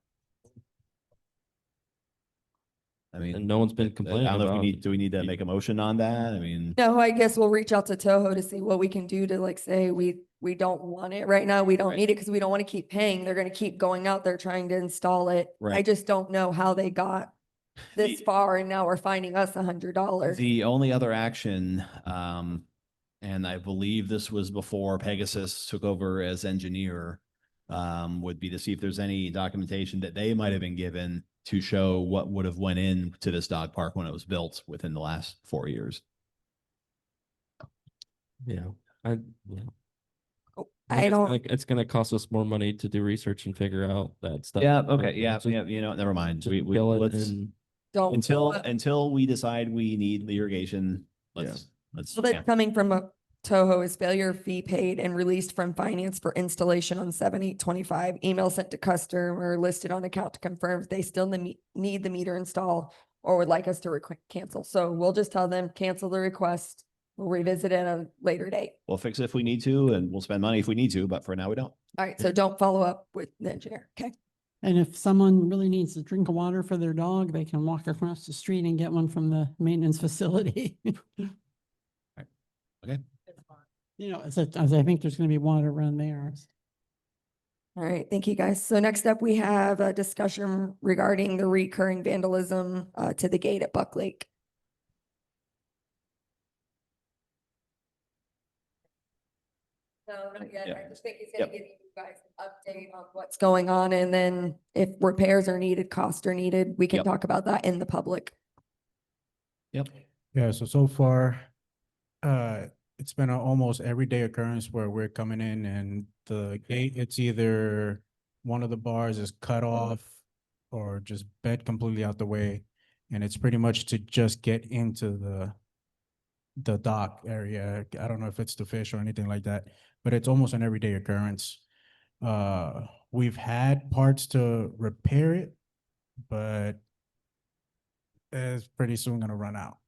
I mean, And no one's been I complaining don't know if we about. need, do we need to make a motion on that? I mean, No, I guess we'll reach out to Toho to see what we can do to like say we don't want it right now. We don't Right. need it because we don't want to keep paying. They're going to keep going out there trying to install it. I Right. just don't know how they got this The- far and now we're finding us $100. The only other action, and I believe this was before Pegasus took over as engineer, would be to see if there's any documentation that they might have been given to show what would have went into this dog park when it was built within the last 4 years. Yeah, yeah. I don't. It's gonna cost us more money to do research and figure out that stuff. Yeah, okay, yeah, Just- yeah, you know, never mind. just We kill it let's and- Don't. until we decide we need the irrigation, let's So that's coming from a Toho is failure fee paid and released from finance for installation on 7/8/25. Email sent to customer listed on account to confirm if they still need the meter install or would like us to cancel. So we'll just tell them, cancel the request. We'll revisit it at a later date. We'll fix it if we need to, and we'll spend money if we need to, but for now we don't. All right, so don't follow up with the engineer, okay? And if someone really needs a drink of water for their dog, they can walk across the street and get one from the maintenance facility. Okay. You know, as I think there's gonna be water around there. All right, thank you guys. So next up, we have a discussion regarding the recurring vandalism to the gate at Buck Lake. No, not yet. Yeah. I just think he's Yep. gonna give you guys an update on what's going on, and then if repairs are needed, costs are needed, we can Yep. talk about that in the public. Yep. Yeah, so far, it's been an almost everyday occurrence where we're coming in and the gate, it's either one of the bars is cut off or just bent completely out the way. And it's pretty much to just get into the dock area. I don't know if it's the fish or anything like that, but it's almost an everyday occurrence. We've had parts to repair it, but it's pretty soon gonna run out.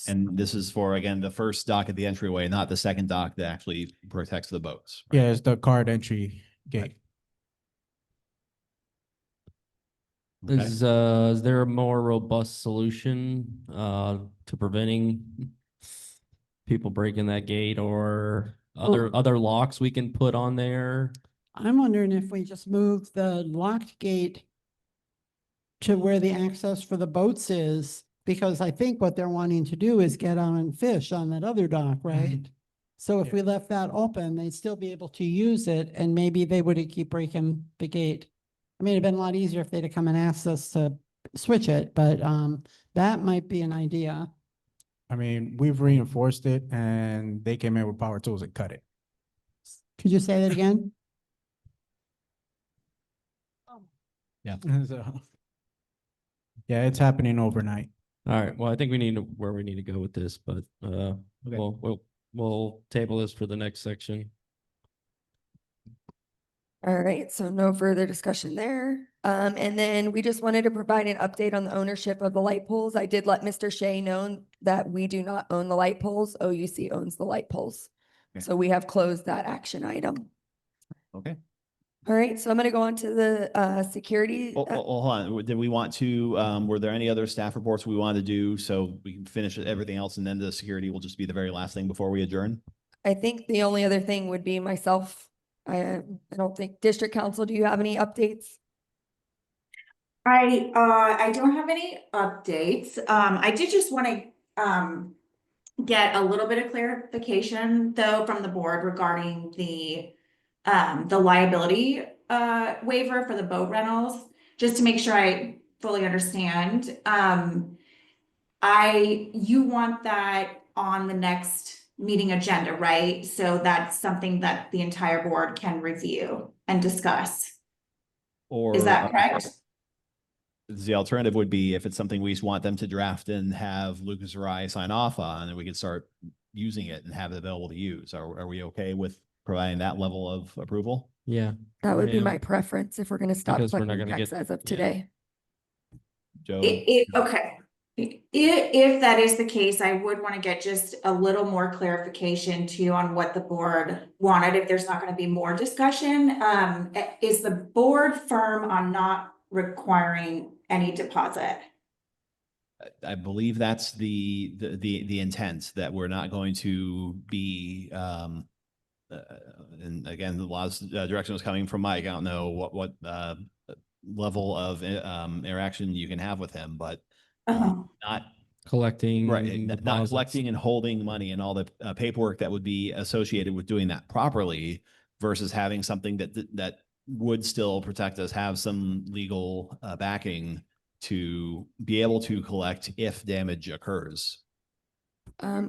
And this is for, again, the first dock at the entryway, not the second dock that actually protects the boats. Yeah, it's the card entry gate. Okay. Is there a more robust solution to preventing people breaking that gate or other locks we can put on there? I'm wondering if we just move the locked gate to where the access for the boats is, because I think what they're wanting to do is get on and fish on that other dock, right? So if we left that open, they'd still be able to use it and maybe they wouldn't keep breaking the gate. I mean, it'd been a lot easier if they'd have come and asked us to switch it, but that might be an idea. I mean, we've reinforced it and they came in with power tools and cut it. Could you say that again? Yeah. So, yeah, it's happening overnight. All right, well, I think we need to where we need to go with this, but we'll table this for the next section. All right, so no further discussion there. And then we just wanted to provide an update on the ownership of the light poles. I did let Mr. Shea know that we do not own the light poles. OUC owns the light poles. Okay. So we have closed that action item. Okay. All right, so I'm gonna go on to the security. Hold on. Did we want to, were there any other staff reports we wanted to do so we can finish everything else and then the security will just be the very last thing before we adjourn? I think the only other thing would be myself. I don't think district council, do you have any updates? I don't have any updates. I did just want to get a little bit of clarification though from the board regarding the liability waiver for the boat rentals, just to make sure I fully understand. You want that on the next meeting agenda, right? So that's something that the entire board can review and discuss. Or Is that correct? the alternative would be if it's something we want them to draft and have Lucas or I sign off on, and we could start using it and have it available to use. Are we okay with providing that level of approval? Yeah. That would be Yeah. my preference if we're gonna stop Because we're not collecting gonna checks get- as of yeah. today. Joe? Okay. If that is the case, I would want to get just a little more clarification too on what the board wanted, if there's not going to be more discussion. Is the board firm on not requiring any deposit? I believe that's the intent, that we're not going to be, and again, a lot of direction was coming from Mike. I don't know what level of interaction you can have with him, but not collecting, right, not deposits. collecting and holding money and all the paperwork that would be associated with doing that properly versus having something that would still protect us, have some legal backing to be able to collect if damage occurs.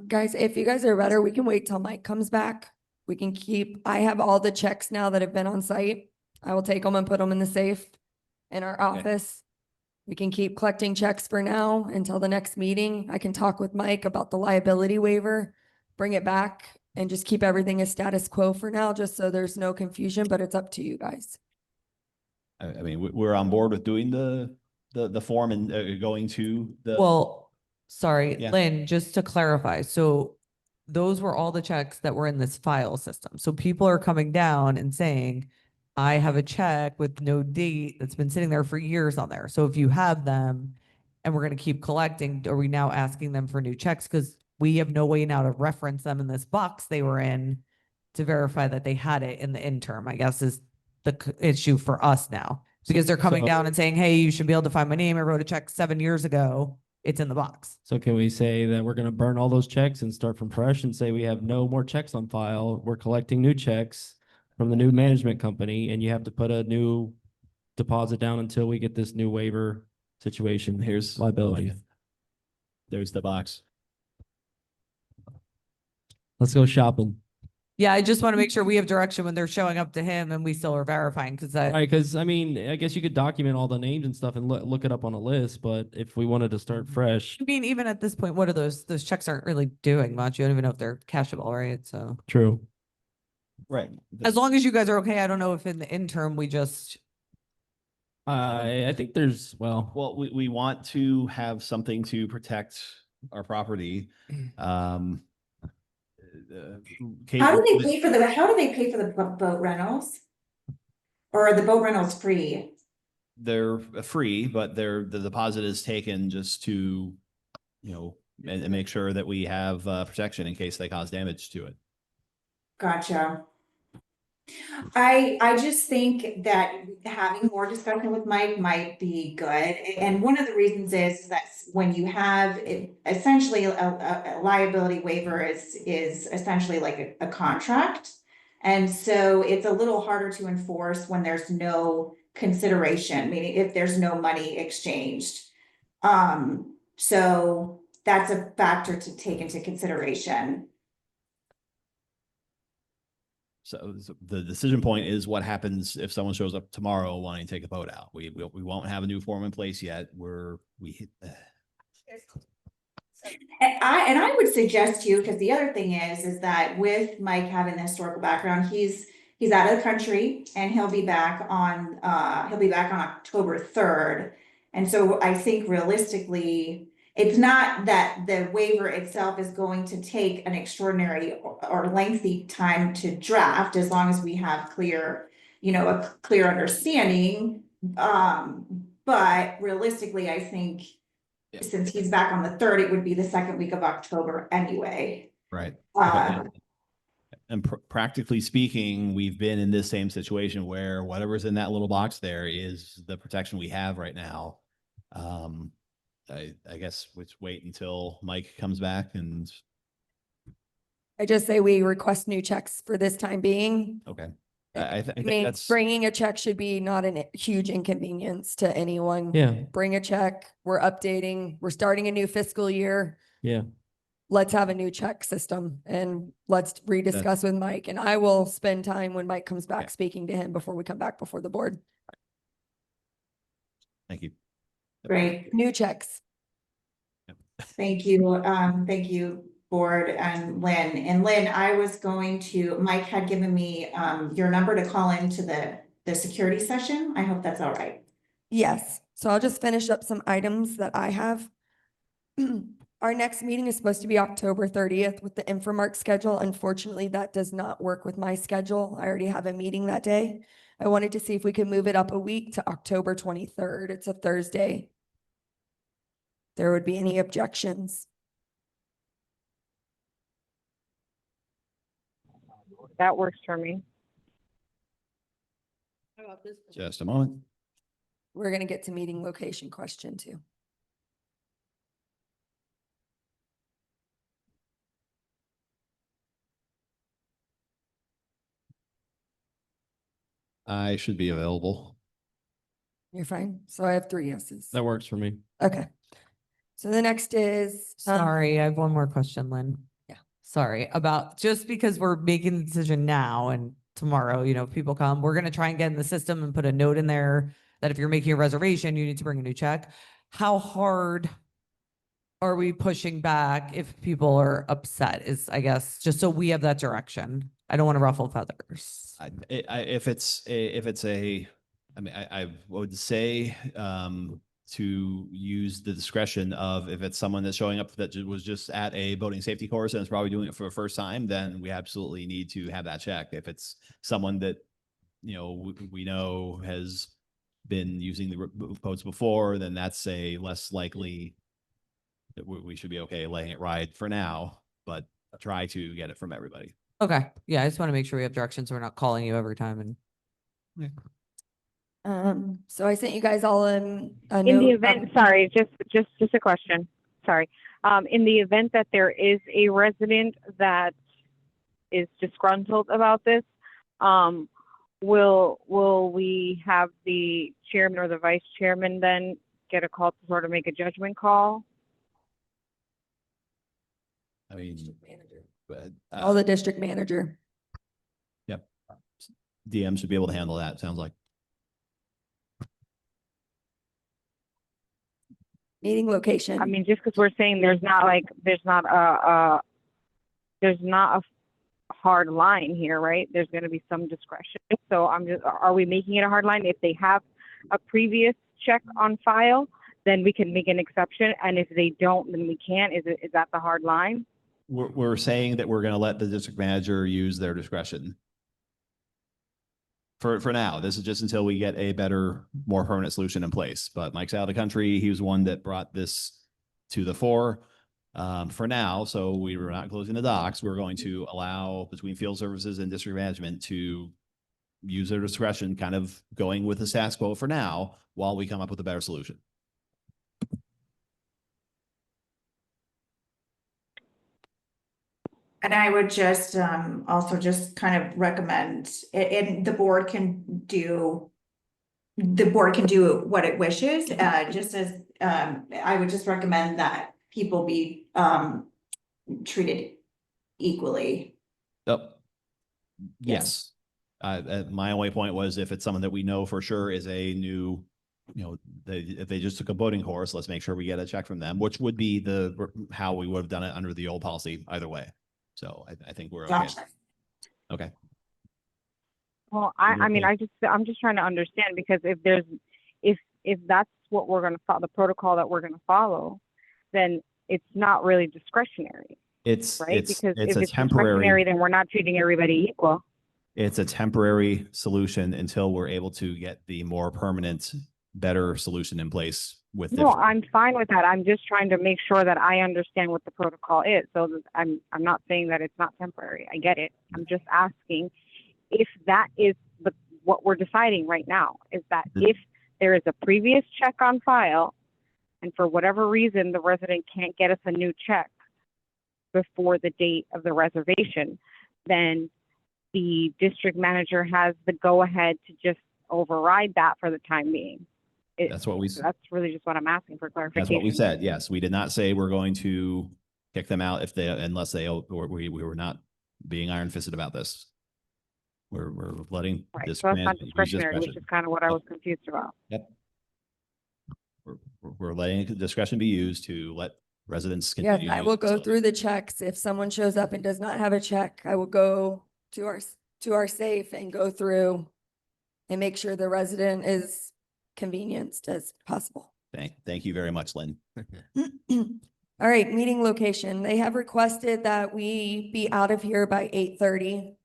Guys, if you guys are better, we can wait till Mike comes back. We can I have all the checks now that have been on site. I will take them and put them in the safe in our office. We can keep collecting checks for now until the next meeting. I can talk with Mike about the liability waiver, bring it back and just keep everything as status quo for now, just so there's no confusion, but it's up to you guys. I mean, we're on board with doing the form and going to the. Well, sorry, Yeah. Lynn, just to clarify, so those were all the checks that were in this file system. So people are coming down and saying, I have a check with no date that's been sitting there for years on there. So if you have them and we're going to keep collecting, are we now asking them for new checks? Because we have no way now to reference them in this box they were in to verify that they had it in the interim, I guess is the issue for us now. Because they're coming down and saying, hey, you should be able to find my name. I wrote a check 7 years ago. It's in the box. So can we say that we're going to burn all those checks and start from fresh and say we have no more checks on file? We're collecting new checks from the new management company, and you have to put a new deposit down until we get this new waiver situation. Here's liability. There's the box. Let's go shopping. Yeah, I just want to make sure we have direction when they're showing up to him and we still are verifying because that. Right, because I mean, I guess you could document all the names and stuff and look it up on a list, but if we wanted to start fresh. I mean, even at this point, what are those checks aren't really doing much. You don't even know if they're cashable, right? So. True. Right. As long as you guys are okay, I don't know if in the interim we just. I think there's, well, we want to have something to protect our property. How do they pay for the boat rentals? Or are the boat rentals free? They're free, but the deposit is taken just to, and make sure that we have protection in case they cause damage to it. Gotcha. I just think that having more discussion with Mike might be good. And one of the reasons is that when you have essentially a liability waiver is essentially like a contract. And so it's a little harder to enforce when there's no consideration, meaning if there's no money exchanged. So that's a factor to take into consideration. So the decision point is what happens if someone shows up tomorrow wanting to take a boat out. We won't have a new form in place yet. And I would suggest to you, because the other thing is that with Mike having the historical background, he's out of the country and he'll be back on October 3rd. And so I think realistically, it's not that the waiver itself is going to take an extraordinary or lengthy time to draft, as long as we have clear a clear understanding. But realistically, I think Yeah. since he's back on the 3rd, it would be the second week of October anyway. Right. Uh, And practically speaking, we've been in this same situation where whatever's in that little box there is the protection we have right now. I guess we just wait until Mike comes back and, I just say we request new checks for this time being. okay. I I think mean, that's, bringing a check should be not a huge inconvenience to anyone. Yeah, Bring a check, we're updating, we're starting a new fiscal year. yeah. Let's have a new check system and let's rediscuss with Mike. And I will spend time when Mike comes back Yeah. speaking to him before we come back before the board. thank you. Great, New checks. thank you. Thank you, board and Lynn. And Lynn, Mike had given me, your number to call into the security session. I hope that's all right. Yes, so I'll just finish up some items that I have. Our next meeting is supposed to be October 30th with the Infomark schedule. Unfortunately, that does not work with my schedule. I already have a meeting that day. I wanted to see if we could move it up a week to October 23rd. It's a Thursday. There would be any objections? That works for me. Just a moment. We're gonna get to meeting location question too. I should be available. You're fine. So I have 3 yeses. That works for me. Okay. So the next is. Sorry, I have one more question, Lynn. Yeah. Sorry about, just because we're making the decision now and tomorrow, if people come, we're gonna try and get in the system and put a note in there that if you're making a reservation, you need to bring a new check. How hard are we pushing back if people are upset is, I guess, just so we have that direction. I don't want to ruffle feathers. If it's I would say, to use the discretion of if it's someone that's showing up that was just at a boating safety course and is probably doing it for the first time, then we absolutely need to have that check. If it's someone that, we know has been using the boats before, then that's a less likely that we should be okay letting it ride for now, but try to get it from everybody. Okay. Yeah, I just want to make sure we have direction so we're not calling you every time and. So I sent you guys all a In the note. event, sorry, just a question. Sorry. In the event that there is a resident that is disgruntled about this, will we have the chairman or the vice chairman then get a call to sort of make a judgment call? I mean, but, All the district manager. yep. DM should be able to handle that, sounds like. Meeting location. I mean, just because we're saying there's not a hard line here, right? There's going to be some discretion. So are we making it a hard line? If they have a previous check on file, then we can make an exception. And if they don't, then we can't. Is that the hard line? We're saying that we're going to let the district manager use their discretion. For now, this is just until we get a better, more permanent solution in place. But Mike's out of the country. He was one that brought this to the fore. For now, so we were not closing the docks. We're going to allow between field services and district management to use their discretion, kind of going with the status quo for now, while we come up with a better solution. And I would just also just kind of recommend, and the board can do what it wishes, just as I would just recommend that people be treated equally. Oh, yes. My only point was if it's someone that we know for sure is a new, if they just took a boating course, let's make sure we get a check from them, which would be how we would have done it under the old policy either way. So I think we're okay. Gotcha. Okay. Well, I'm just trying to understand, because if that's what we're going to follow, the protocol that we're going to follow, then it's not really discretionary. It's right? Because if a it's temporary, discretionary, then we're not treating everybody equal. it's a temporary solution until we're able to get the more permanent, better solution in place with. No, I'm fine with that. I'm just trying to make sure that I understand what the protocol is. So that I'm not saying that it's not temporary. I get it. I'm just asking if that is what we're deciding right now, is that if there is a previous check on file and for whatever reason the resident can't get us a new check before the date of the reservation, then the district manager has the go-ahead to just override that for the time being. That's what we. That's really just what I'm asking for clarification. That's what we said. Yes, we did not say we're going to kick them out if they, unless they, or we were not being iron-fisted about this. We're letting Right, this. so that's not discretionary, which is kind of what I was confused about. Yep. We're letting discretion be used to let residents Yes, continue. I will go through the checks. If someone shows up and does not have a check, I will go to our safe and go through and make sure the resident is convenienced as possible. Thank you very much, Lynn. All right, meeting location. They have requested that we be out of here by 8:30.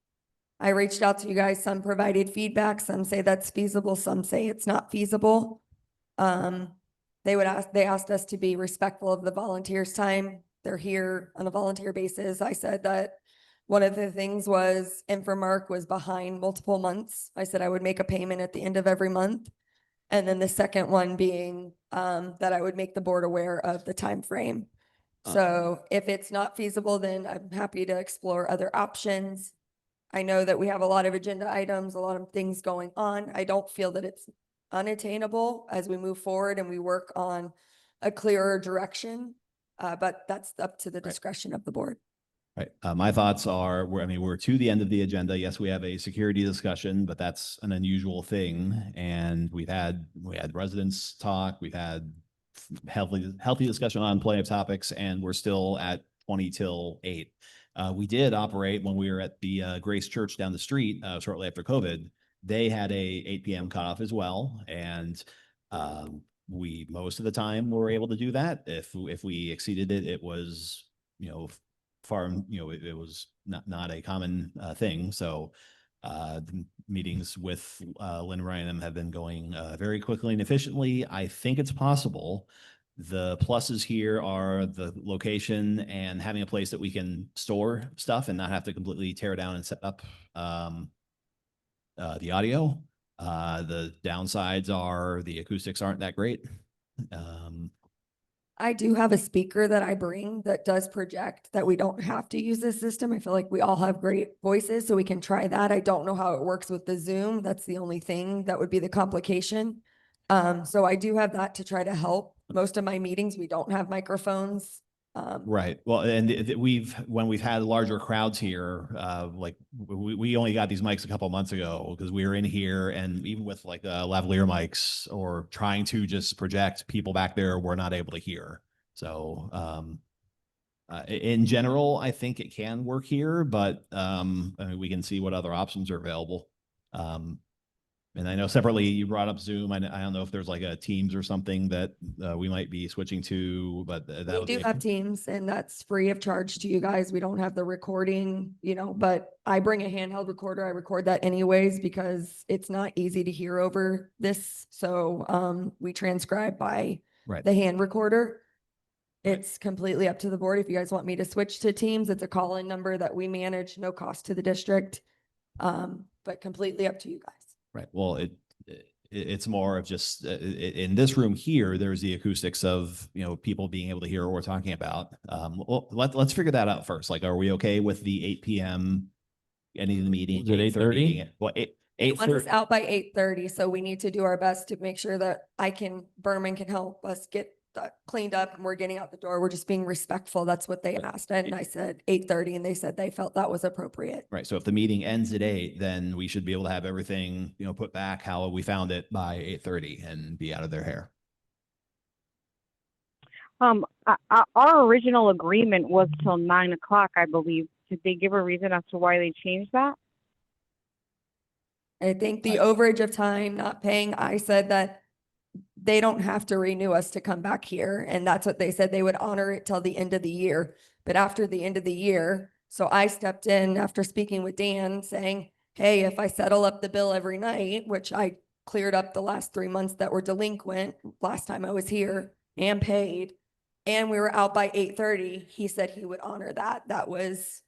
I reached out to you guys. Some provided feedback. Some say that's feasible. Some say it's not feasible. They asked us to be respectful of the volunteers' time. They're here on a volunteer basis. I said that one of the things was Infomark was behind multiple months. I said I would make a payment at the end of every month. And then the second one being that I would make the board aware of the time frame. So if it's not feasible, then I'm happy to explore other options. I know that we have a lot of agenda items, a lot of things going on. I don't feel that it's unattainable as we move forward and we work on a clearer direction. But that's up to the discretion of the board. Right. My thoughts are, we're to the end of the agenda. Yes, we have a security discussion, but that's an unusual thing. And we had residents talk, we've had healthy discussion on plenty of topics, and we're still at 20 till 8. We did operate when we were at the Grace Church down the street shortly after COVID. They had a 8 p.m. cutoff as well. And we, most of the time, were able to do that. If we exceeded it, it was, it was not a common thing. So the meetings with Lynn and Ryan have been going very quickly and efficiently. I think it's possible. The pluses here are the location and having a place that we can store stuff and not have to completely tear down and set up the audio. The downsides are the acoustics aren't that great. I do have a speaker that I bring that does project that we don't have to use this system. I feel like we all have great voices, so we can try that. I don't know how it works with the Zoom. That's the only thing that would be the complication. So I do have that to try to help. Most of my meetings, we don't have microphones. Right. Well, and when we've had larger crowds here, like we only got these mics a couple months ago because we were in here, and even with like lavalier mics or trying to just project, people back there were not able to hear. So in general, I think it can work here, but we can see what other options are available. And I know separately you brought up Zoom. I don't know if there's like a Teams or something that we might be switching to, but that We do have Teams, and that's free of charge to you guys. We don't have the recording, but I bring a handheld recorder. I record that anyways because it's not easy to hear over this. So we transcribe by the hand recorder. It's completely up to the board. If you guys want me to switch to Teams, it's a call-in number that we manage, no cost to the district, but completely up to you guys. Right. Well, it's more of just in this room here, there's the acoustics of, people being able to hear what we're talking about. Well, let's figure that out first. Like, are we okay with the 8 p.m. ending the meeting? Is it 8:30? Well, It wants us out by 8:30, so we need to do our best to make sure that Berman can help us get that cleaned up and we're getting out the door. We're just being respectful. That's what they asked. And I said 8:30, and they said they felt that was appropriate. Right. So if the meeting ends at 8, then we should be able to have everything, put back how we found it by 8:30 and be out of their hair. Our original agreement was till 9 o'clock, I believe. Did they give a reason as to why they changed that? I think the overage of time not paying, I said that they don't have to renew us to come back here. And that's what they said. They would honor it till the end of the year. But after the end of the year, so I stepped in after speaking with Dan saying, hey, if I settle up the bill every night, which I cleared up the last 3 months that were delinquent last time I was here and paid, and we were out by 8:30, he said he would honor that. That was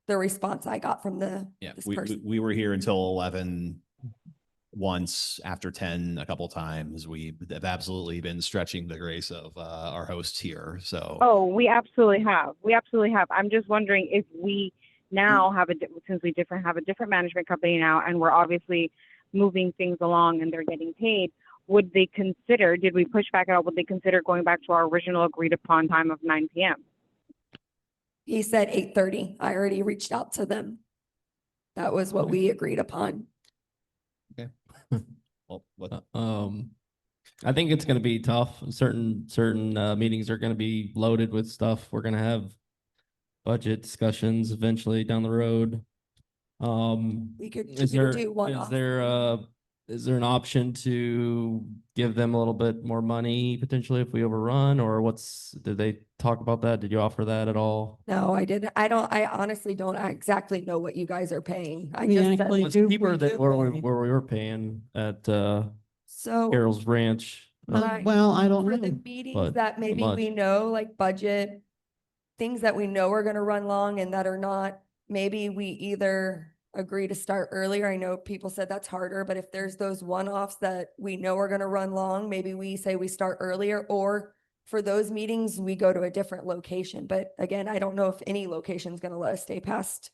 the response I got from Yeah, this we person. were here until 11 once, after 10 a couple times. We have absolutely been stretching the grace of our hosts here. So Oh, we absolutely have. We absolutely have. I'm just wondering if we now have since we have a different management company now, and we're obviously moving things along and they're getting paid, would they consider, did we push back at all? Would they consider going back to our original agreed upon time of 9 p.m.? He said 8:30. I already reached out to them. That was what we agreed upon. okay. Well, what, I think it's going to be tough. Certain meetings are going to be loaded with stuff. We're going to have budget discussions eventually down the road. We could Is there do one off. is there an option to give them a little bit more money potentially if we overrun, or did they talk about that? Did you offer that at all? No, I didn't. I honestly don't exactly know what you guys are paying. I We just said, actually It's do. cheaper than do where pay. we were paying at so Carol's Ranch. Right. Well, I don't for the know. meetings but that not maybe we much. know, like budget, things that we know are gonna run long and that are not, maybe we either agree to start earlier. I know people said that's harder, but if there's those one-offs that we know are gonna run long, maybe we say we start earlier, or for those meetings, we go to a different location. But again, I don't know if any location is gonna let us stay past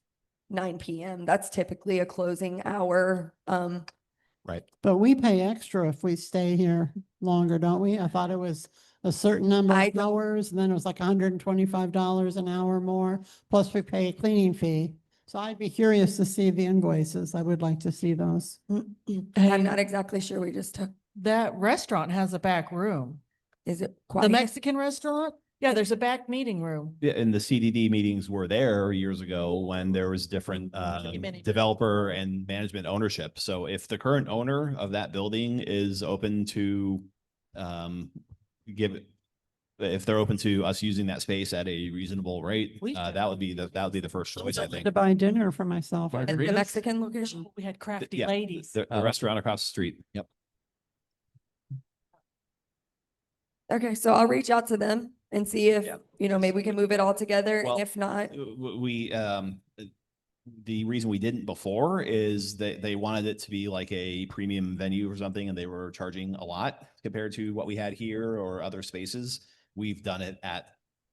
9 p.m. That's typically a closing hour. right. But we pay extra if we stay here longer, don't we? I thought it was a certain number I of don't- hours, and then it was like $125 an hour more, plus we pay a cleaning fee. So I'd be curious to see the invoices. I would like to see those. I'm Hey, not exactly sure. We just took, that restaurant has a back room. is it The quiet? Mexican restaurant? Yeah, there's a back meeting room. Yeah, and the CDD meetings were there years ago when there was different Many. developer and management ownership. So if the current owner of that building is open to if they're open to us using that space at a reasonable rate, that would be the first choice, I think. To buy dinner for myself. At the Mexican location? We had crafty Yeah, ladies. The restaurant across the street. Yep. Okay, so I'll reach out to them and see if, Yeah. maybe we can move it all together. Well, And if not, We the reason we didn't before is that they wanted it to be like a premium venue or something, and they were charging a lot compared to what we had here or other spaces. We've done it at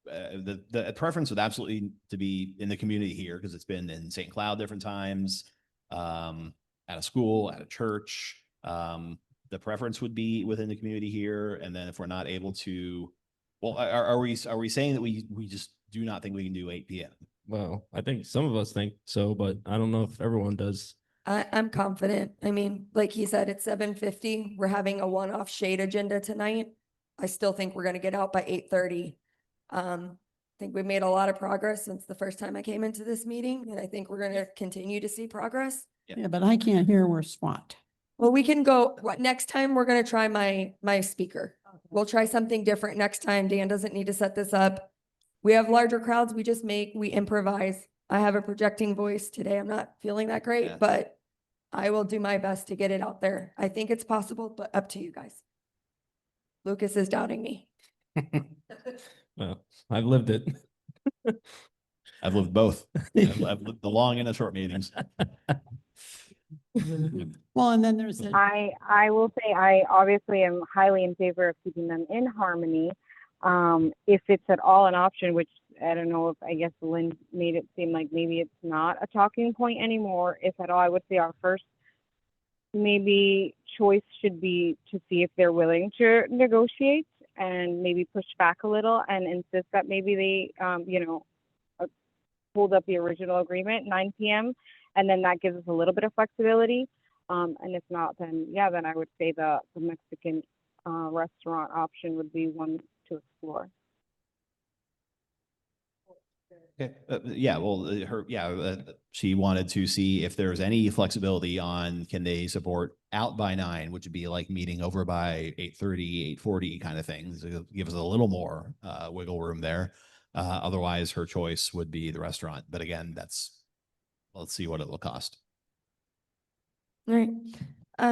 the preference would absolutely to be in the community here, because it's been in St. Cloud different times, at a school, at a church. The preference would be within the community here. And then if we're not able to, well, are we saying that we just do not think we can do 8 p.m.? Well, I think some of us think so, but I don't know if everyone does. I'm confident. I mean, like he said, it's 7:50. We're having a one-off shade agenda tonight. I still think we're gonna get out by 8:30. I think we've made a lot of progress since the first time I came into this meeting, and I think we're gonna continue to see progress. Yeah, but I can't hear where SWAT. Well, we can go, next time, we're gonna try my speaker. We'll try something different next time. Dan doesn't need to set this up. We have larger crowds, we improvise. I have a projecting voice today. I'm not feeling that great, Yeah. but I will do my best to get it out there. I think it's possible, but up to you guys. Lucas is doubting me. Well, I've lived it. I've lived both. I've lived the long and the short meetings. Well, and then there's. I will say I obviously am highly in favor of keeping them in harmony. If it's at all an option, which I don't know if I guess Lynn made it seem like maybe it's not a talking point anymore. If at all, I would say our first maybe choice should be to see if they're willing to negotiate and maybe push back a little and insist that maybe they, hold up the original agreement, 9 p.m. And then that gives us a little bit of flexibility. And if not, then I would say the Mexican restaurant option would be one to explore. Okay. Yeah, well, she wanted to see if there's any flexibility on, can they support out by 9, which would be like meeting over by 8:30, 8:40 kind of thing. So give us a little more wiggle room there. Otherwise, her choice would be the restaurant. But again, let's see what it will cost. All right.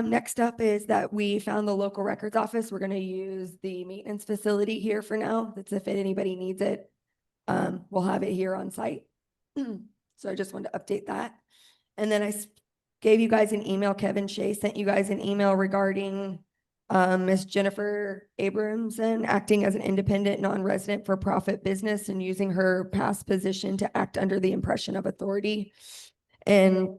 Next up is that we found the local records office. We're gonna use the maintenance facility here for now. That's if anybody needs it. We'll have it here on site. So I just wanted to update that. And then gave you guys an email. Kevin Shea sent you guys an email regarding Miss Jennifer Abramson acting as an independent, non-resident for-profit business and using her past position to act under the impression of authority. And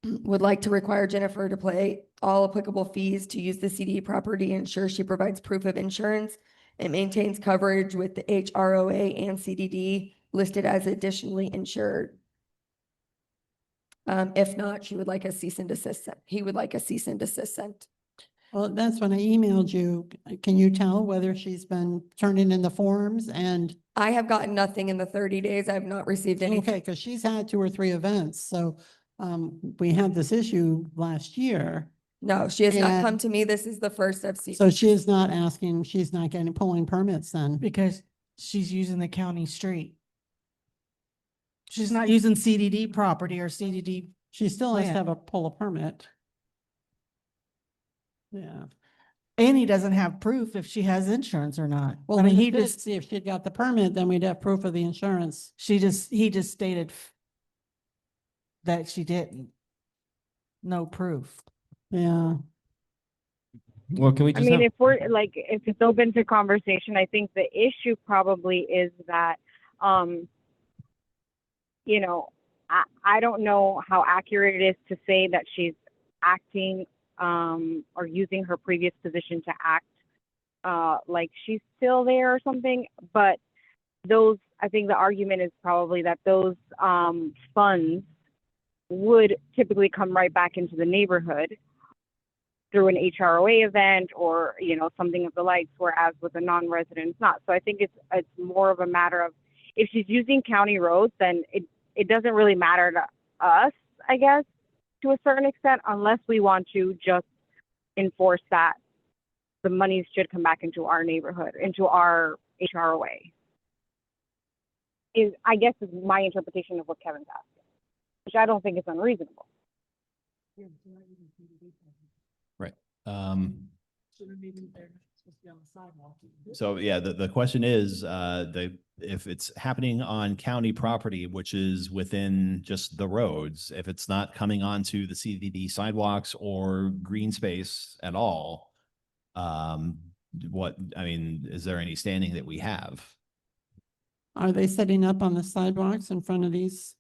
would like to require Jennifer to pay all applicable fees to use the CD property, ensure she provides proof of insurance and maintains coverage with the HROA and CDD listed as additionally insured. If not, she would like a cease and desist. He would like a cease and desist sent. Well, that's when I emailed you. Can you tell whether she's been turning in the forms and? I have gotten nothing in the 30 days. I have not received anything. Okay, because she's had 2 or 3 events, so we had this issue last year. No, she has not And- come to me. This is the first I've seen. So she is not asking, she's not pulling permits then? Because she's using the county street. She's not using CDD property or CDD. She still has to land. have pull a permit. Yeah. And he doesn't have proof if she has insurance or not. Well, I mean, he he did just, see if she'd got the permit, then we'd have proof of the insurance. he just stated that she didn't. No proof. Yeah. Well, can we I just mean, have, if we're like, if it's open to conversation, I think the issue probably is that, you know, I don't know how accurate it is to say that she's acting or using her previous position to act like she's still there or something. But those, I think the argument is probably that those funds would typically come right back into the neighborhood through an HROA event or, you know, something of the likes, whereas with a non-resident, it's not. So I think it's more of a matter of if she's using county roads, then it doesn't really matter to us, I guess, to a certain extent, unless we want to just enforce that the monies should come back into our neighborhood, into our HROA. I guess is my interpretation of what Kevin's asking, which I don't think is unreasonable. Right. So yeah, the question is, if it's happening on county property, which is within just the roads, if it's not coming onto the CDD sidewalks or green space at all, is there any standing that we have? Are they setting up on the sidewalks in front of these?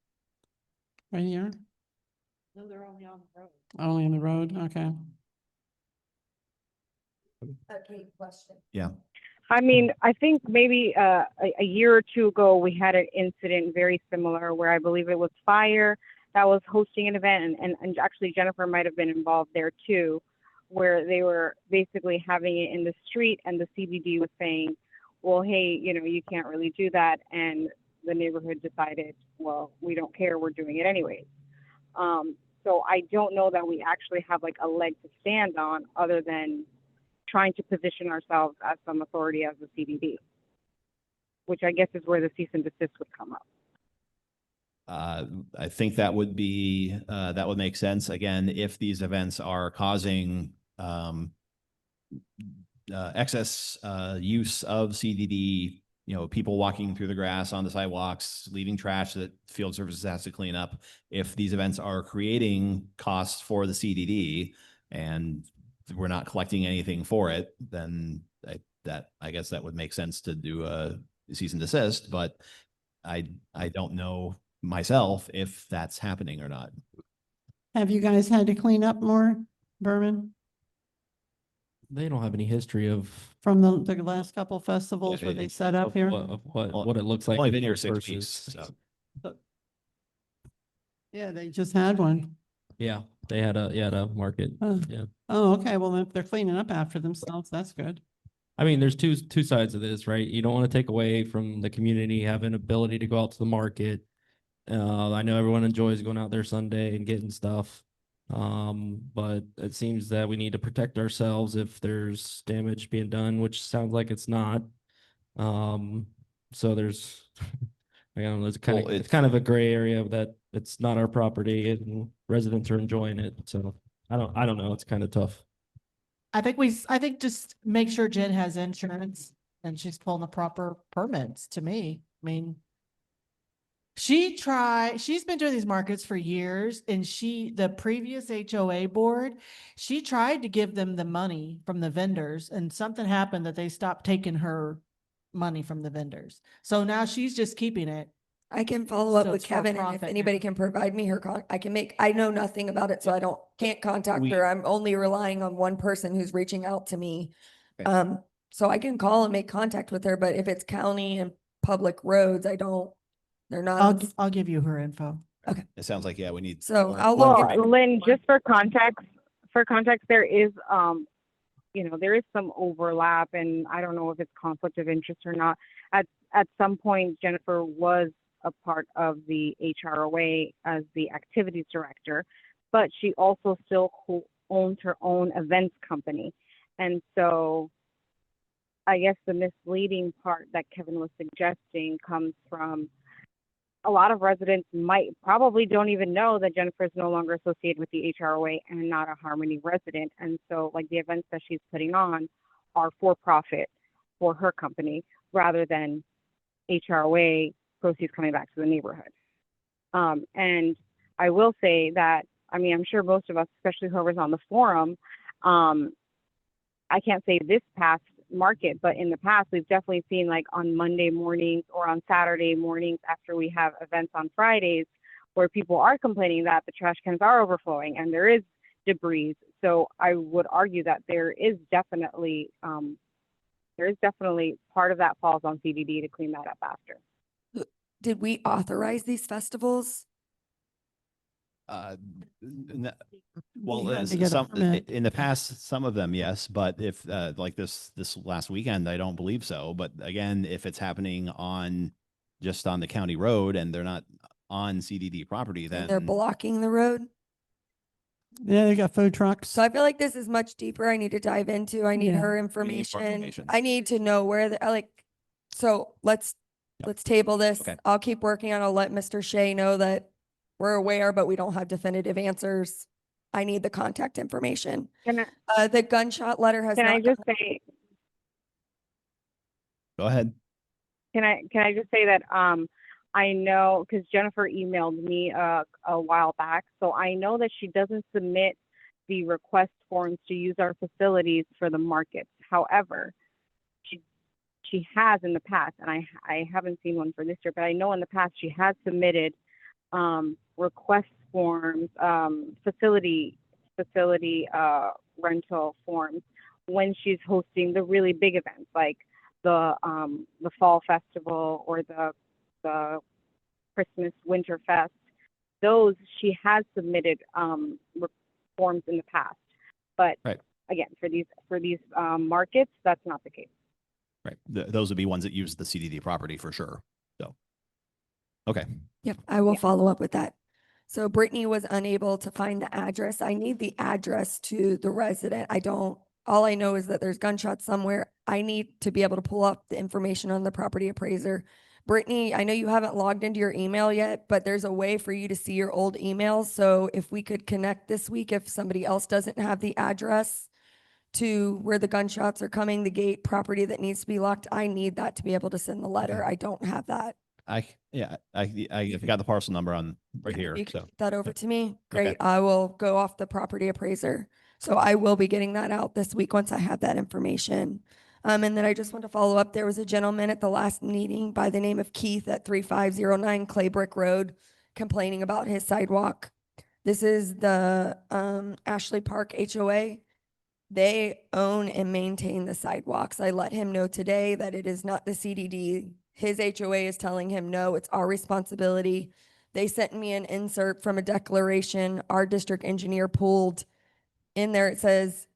Right here? No, they're only on the road. Only on the road, okay. Okay, question. Yeah. I mean, I think maybe a year or 2 ago, we had an incident very similar where I believe it was Fire that was hosting an event, and actually Jennifer might have been involved there too, where they were basically having it in the street and the CBD was saying, well, hey, you know, you can't really do that. And the neighborhood decided, well, we don't care, we're doing it anyways. So I don't know that we actually have like a leg to stand on other than trying to position ourselves as some authority as a CDD, which I guess is where the cease and desist would come up. I think that would be, that would make sense. Again, if these events are causing excess use of CDD, you know, people walking through the grass on the sidewalks, leaving trash that field services has to clean up. If these events are creating costs for the CDD and we're not collecting anything for it, then I guess that would make sense to do a cease and desist, but I don't know myself if that's happening or not. Have you guys had to clean up more, Berman, they don't have any history of from the last couple festivals where they set up here? what it looks like. Only been here 6 versus- weeks, so. Yeah, they just had one. Yeah, they had a market. Oh. Yeah. Oh, okay, well, if they're cleaning up after themselves, that's good. I mean, there's two sides of this, right? You don't want to take away from the community having ability to go out to the market. I know everyone enjoys going out there Sunday and getting stuff. But it seems that we need to protect ourselves if there's damage being done, which sounds like it's not. So there's, I don't know, it's kind of a gray area that it's not our property and residents are enjoying it. So I don't know. It's kind of tough. I think just make sure Jen has insurance and she's pulling the proper permits to me. I mean, she's been doing these markets for years and the previous HOA board, she tried to give them the money from the vendors and something happened that they stopped taking her money from the vendors. So now she's just keeping it. I can follow up So with it's for Kevin and if profit anybody now. can provide me I know nothing about it, so can't contact We- her. I'm only relying on one person who's reaching out to me. Okay. So I can call and make contact with her, but if it's county and public roads, they're not. I'll give you her info. It sounds like, yeah, we need. So more- I'll more look Well, at- Lynn, just for context, there is, there is some overlap and I don't know if it's conflict of interest or not. At some point, Jennifer was a part of the HROA as the activities director, but she also still owns her own events company. And so I guess the misleading part that Kevin was suggesting comes from a lot of residents probably don't even know that Jennifer is no longer associated with the HROA and not a Harmony resident. And so like the events that she's putting on are for profit for her company rather than HROA proceeds coming back to the neighborhood. And I will say that, I mean, I'm sure most of us, especially whoever's on the forum, I can't say this past market, but in the past, we've definitely seen like on Monday mornings or on Saturday mornings after we have events on Fridays where people are complaining that the trash cans are overflowing and there is debris. So I would argue that there is definitely part of that falls on CDD to clean that up after. Did we authorize these festivals? Well, had to get a some, permit. in the past, some of them, yes, but if, like this last weekend, I don't believe so. But again, if it's happening just on the county road and they're not on CDD property, then. They're blocking the road? Yeah, they got food trucks. So I feel like this is much deeper. I need to dive into. I need Yeah. her more information. information. I need to know so let's table this. Okay. I'll keep working on, I'll let Mr. Shea know that we're aware, but we don't have definitive answers. I need the contact information. The gunshot letter has Can I not. just say, Go ahead. Can I just say that I know because Jennifer emailed me a while back, so I know that she doesn't submit the request forms to use our facilities for the markets. However, she has in the past, and I haven't seen one for this year, but I know in the past she has submitted request forms, facility rental forms when she's hosting the really big events like the fall festival or the Christmas winter fest. Those she has submitted forms in the past, but Right. again for these markets that's not the case. Right. Those would be ones that use the CDD property for sure. So. Okay. Yep, I will follow up with that. So Brittany was unable to find the address. I need the address to the resident. All I know is that there's gunshots somewhere. I need to be able to pull up the information on the property appraiser. Brittany, I know you haven't logged into your email yet, but there's a way for you to see your old emails. So if we could connect this week, if somebody else doesn't have the address to where the gunshots are coming, the gate property that needs to be locked, I need that to be able to send the letter. I don't have that. I got the parcel number on right here. You could So. get that over to me. Okay. Great. I will go off the property appraiser. So I will be getting that out this week once I have that information. And then I just want to follow up. There was a gentleman at the last meeting by the name of Keith at 3509 Clay Brick Road complaining about his sidewalk. This is the Ashley Park HOA. They own and maintain the sidewalks. I let him know today that it is not the CDD. His HOA is telling him, no, it's our responsibility. They sent me an insert from a declaration our district engineer pulled. In there, it says,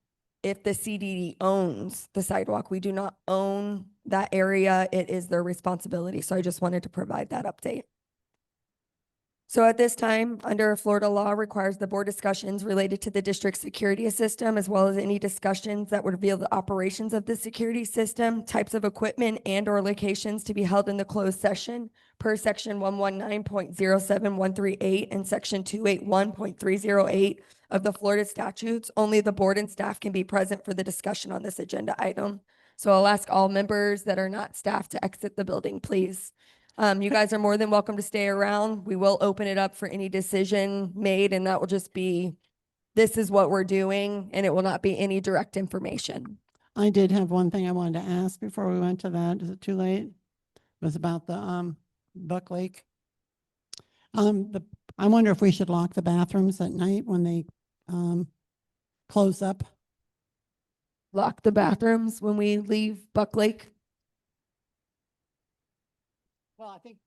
if the CDD owns the sidewalk, we do not own that area. It is their responsibility. So I just wanted to provide that update. So at this time, under Florida law requires the board discussions related to the district security system, as well as any discussions that would reveal the operations of the security system, types of equipment and or locations to be held in the closed session per section 119.07138 and section 281.308 of the Florida statutes, only the board and staff can be present for the discussion on this agenda item. So I'll ask all members that are not staff to exit the building, please. You guys are more than welcome to stay around. We will open it up for any decision made, and that will just be, this is what we're doing, and it will not be any direct information. I did have one thing I wanted to ask before we went to that. Is it too late? It was about the Buck Lake. I wonder if we should lock the bathrooms at night when they close up. Lock the bathrooms when we leave Buck Lake. Well, I think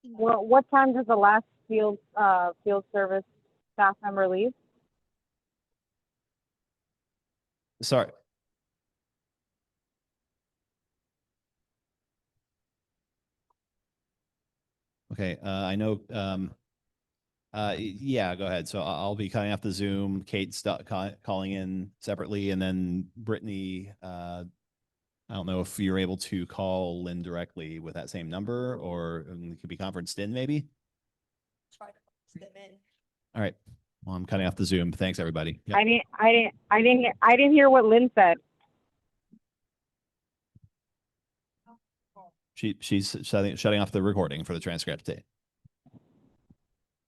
Well, what time does the last field service staff member leave? Sorry. Okay, I know, yeah, go ahead. So I'll be cutting off the Zoom, Kate's calling in separately, and then Brittany, I don't know if you're able to call Lynn directly with that same number, or it could be conferenced in maybe. Try to fit them in. All right. Well, I'm cutting off the Zoom. Thanks, everybody. Yep. I didn't hear what Lynn said. She's shutting off the recording for the transcript.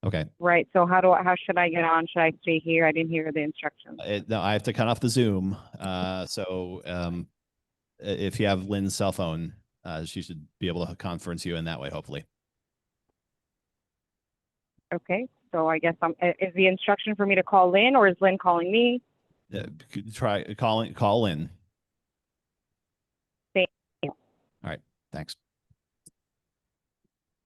Okay. Right. So how should I get on? Should I stay here? I didn't hear the instructions. No, I have to cut off the Zoom. If you have Lynn's cell phone, she should be able to conference you in that way, hopefully. Okay. So I guess is the instruction for me to call Lynn, or is Lynn calling me? Try call Lynn. Thank you. All right. Thanks.